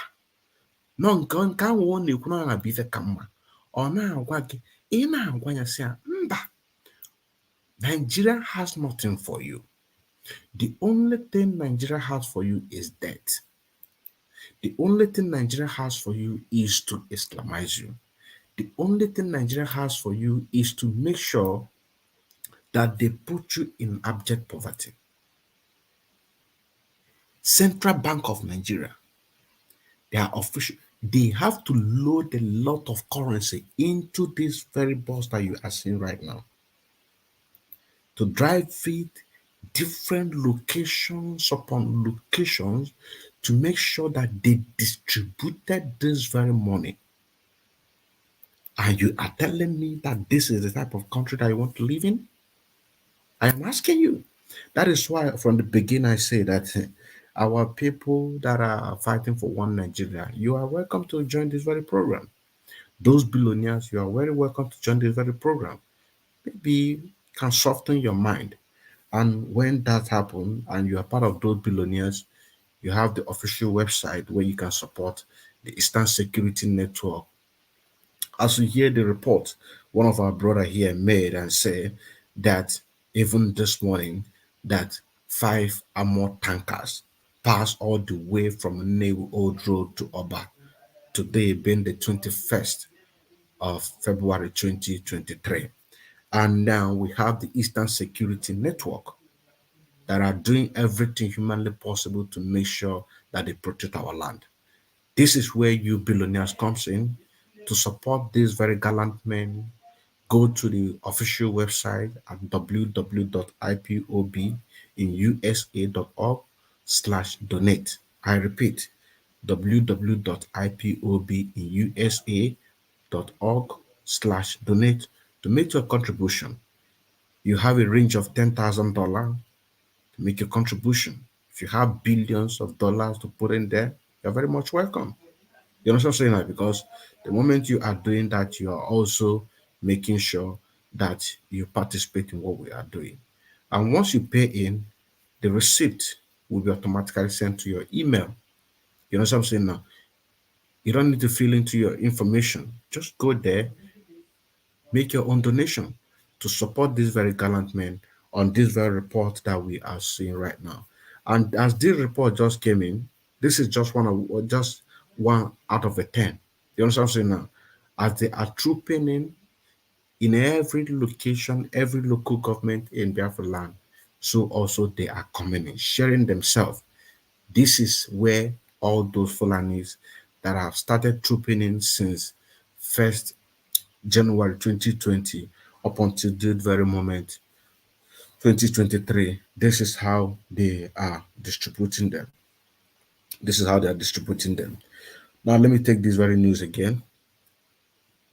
nọ nke ahụ ọ na-ekwu na bụ ife ka mma, ọ na-agwa gị, ị na-agwa ya sị ya mba, Nigeria has nothing for you. The only thing Nigeria has for you is debt. The only thing Nigeria has for you is to Islamize you. The only thing Nigeria has for you is to make sure that they put you in abject poverty. Central Bank of Nigeria, they are official. They have to load a lot of currency into this very bus that you are seeing right now to drive it different locations upon locations to make sure that they distributed this very money. And you are telling me that this is the type of country that you want to live in? I am asking you. That is why from the beginning I say that our people that are fighting for one Nigeria, you are welcome to join this very program. Those billionaires, you are very welcome to join this very program. Maybe can soften your mind. And when that happens and you are part of those billionaires, you have the official website where you can support the Eastern Security Network. As you hear the report one of our brother here made and say that even this morning that 5 armored tankers passed all the way from New Old Road to Oba, today being the 21st of February 2023. And now we have the Eastern Security Network that are doing everything humanly possible to make sure that they protect our land. This is where you billionaires comes in to support these very gallant men. Go to the official website at www.ipobinusa.org/donate. I repeat, www.ipobinusa.org/donate to make your contribution. You have a range of $10,000 to make your contribution. If you have billions of dollars to put in there, you're very much welcome. You know what I'm saying? That because the moment you are doing that, you are also making sure that you participate in what we are doing. And once you pay in, the receipt will be automatically sent to your email. You know what I'm saying now? You don't need to fill into your information. Just go there, make your own donation to support these very gallant men on this very report that we are seeing right now. And as this report just came in, this is just one out of 10. You understand what I'm saying now? As they are trooping in every location, every local government in Biafra land, so also they are coming in, sharing themselves. This is where all those Fulanis that have started trooping in since 1st January 2020 up until this very moment, 2023, this is how they are distributing them. This is how they are distributing them. Now, let me take this very news again.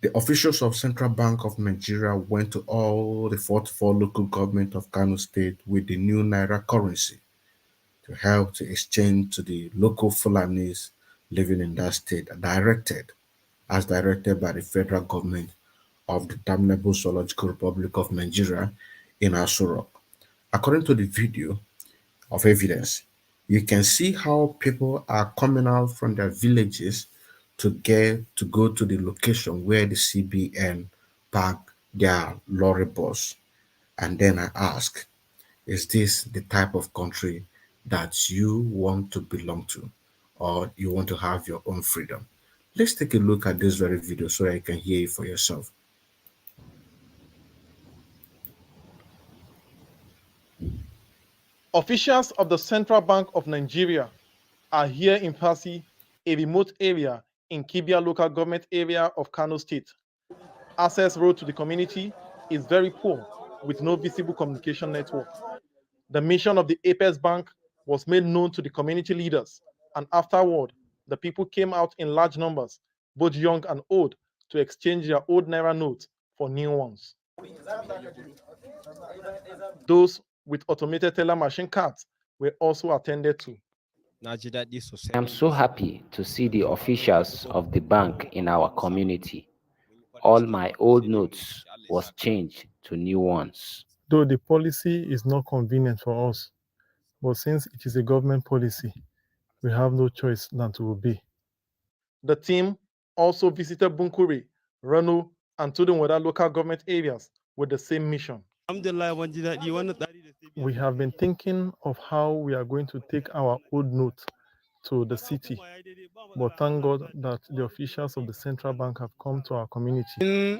The officials of Central Bank of Nigeria went to all the 44 local government of Kano State with the new Naira currency to help to exchange to the local Fulanis living in that state, directed by the federal government of the Damnable Zoological Republic of Nigeria in Aso Rock. According to the video of evidence, you can see how people are coming out from their villages to go to the location where the CBN park their lorry bus. And then I ask, is this the type of country that you want to belong to, or you want to have your own freedom? Let's take a look at this very video so that you can hear it for yourself. Officials of the Central Bank of Nigeria are here in Pasi, a remote area in Kibia local government area of Kano State. Access road to the community is very poor with no visible communication network. The mission of the Apex Bank was made known to the community leaders, and afterward, the people came out in large numbers, both young and old, to exchange their old Naira notes for new ones. Those with automated teller machine cards were also attended to. I'm so happy to see the officials of the bank in our community. All my old notes was changed to new ones. Though the policy is not convenient for us, but since it is a government policy, we have no choice than to obey. The team also visited Bunkure, Rano, and Tudunwada local government areas with the same mission. We have been thinking of how we are going to take our old note to the city, but thank God that the officials of the central bank have come to our community.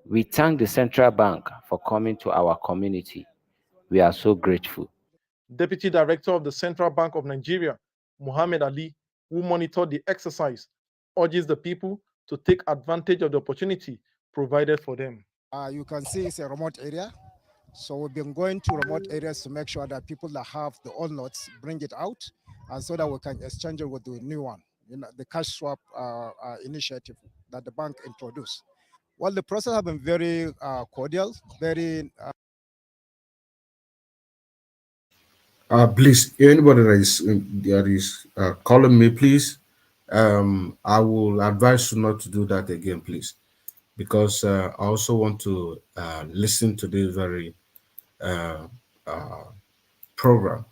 We thank the central bank for coming to our community. We are so grateful. Deputy Director of the Central Bank of Nigeria, Muhammad Ali, who monitored the exercise, urges the people to take advantage of the opportunity provided for them. You can see it's a remote area. So we've been going to remote areas to make sure that people that have the old notes bring it out, and so that we can exchange it with the new one, the cash swap initiative that the bank introduced. Well, the process has been very cordial, very... Please, anybody that is calling me, please, I will advise you not to do that again, please, because I also want to listen to this very program.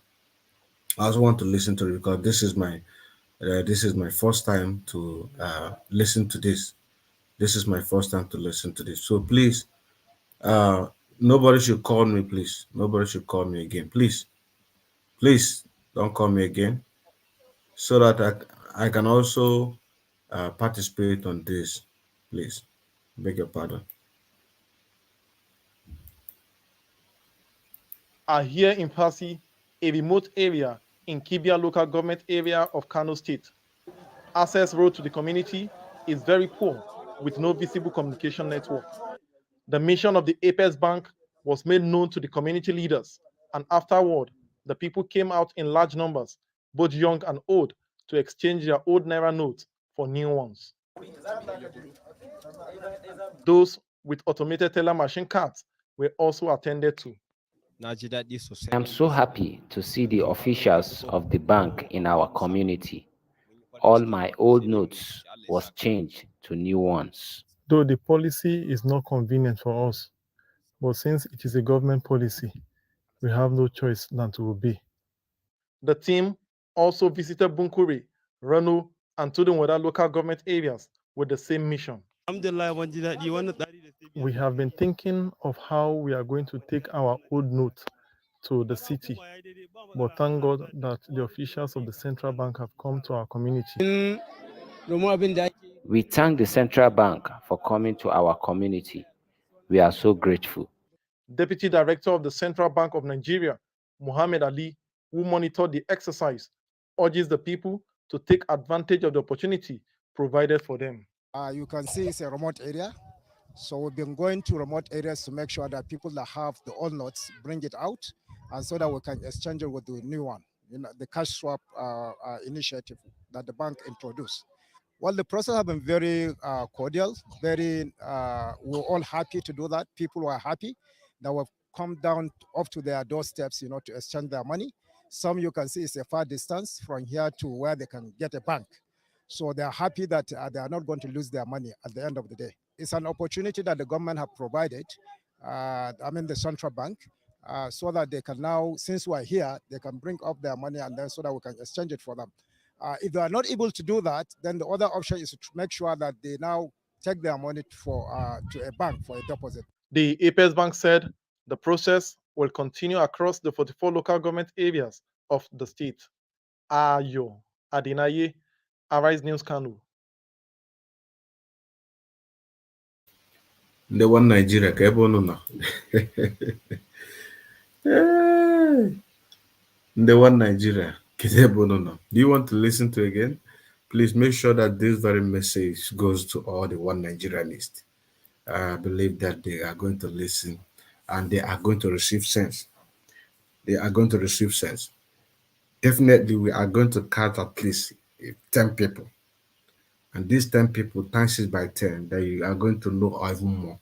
I also want to listen to it because this is my first time to listen to this. This is my first time to listen to this. So please, nobody should call me, please. Nobody should call me again, please. Please don't call me again, so that I can also participate on this, please. Beg your pardon. Are here in Pasi, a remote area in Kibia local government area of Kano State. Access road to the community is very poor with no visible communication network. The mission of the Apex Bank was made known to the community leaders, and afterward, the people came out in large numbers, both young and old, to exchange their old Naira notes for new ones. Those with automated teller machine cards were also attended to. I'm so happy to see the officials of the bank in our community. All my old notes was changed to new ones. Though the policy is not convenient for us, but since it is a government policy, we have no choice than to obey. The team also visited Bunkure, Rano, and Tudunwada local government areas with the same mission. We have been thinking of how we are going to take our old note to the city, but thank God that the officials of the central bank have come to our community. We thank the central bank for coming to our community. We are so grateful. Deputy Director of the Central Bank of Nigeria, Muhammad Ali, who monitored the exercise, urges the people to take advantage of the opportunity provided for them. You can see it's a remote area. So we've been going to remote areas to make sure that people that have the old notes bring it out, and so that we can exchange it with the new one, the cash swap initiative that the bank introduced. Well, the process has been very cordial, very, we're all happy to do that. People were happy that we've come down up to their doorsteps, to exchange their money. Some you can see is a far distance from here to where they can get a bank. So they're happy that they are not going to lose their money at the end of the day. It's an opportunity that the government have provided, the central bank, so that they can now, since we're here, they can bring up their money and then so that we can exchange it for them. If they are not able to do that, then the other option is to make sure that they now take their money to a bank for a deposit. The Apex Bank said the process will continue across the 44 local government areas of the state. Ayo Adinaye, Arise News Kano. The One Nigeria, the One Nigeria. Do you want to listen to again? Please make sure that this very message goes to all the One Nigerianists. I believe that they are going to listen and they are going to receive sense. They are going to receive sense. Definitely, we are going to cut at least 10 people. And these 10 people, times it by 10, that you are going to know even more.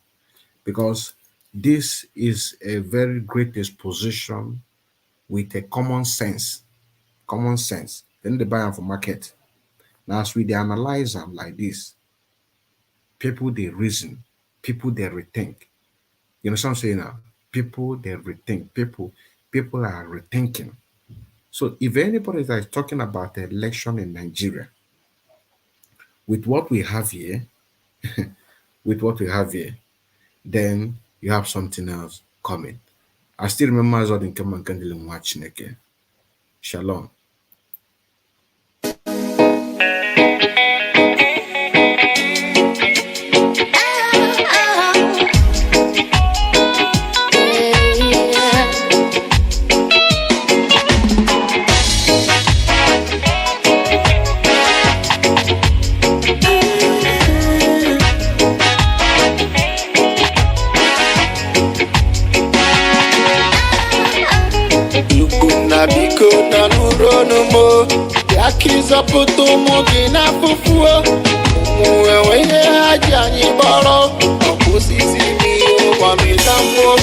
Because this is a very great exposition with a common sense. Common sense. Then they buy them for market. Now, as we analyze them like this, people they reason, people they rethink. You know what I'm saying now? People they rethink. People are rethinking. So if anybody that is talking about the election in Nigeria, with what we have here, then you have something else coming. I still remember as in Keman Kandil watching again. Shalom. Biko na nuro no mo yakiza puto mo gina fufuo mu enwe aja ni boro opposite me o wa mi tambo.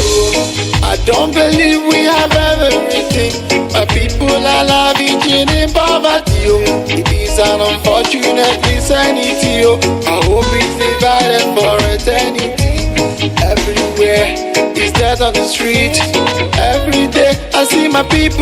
I don't believe we have everything. My people are living in poverty. It is an unfortunate insanity. I hope it's divided for eternity. Everywhere is death on the street. Every day I see my people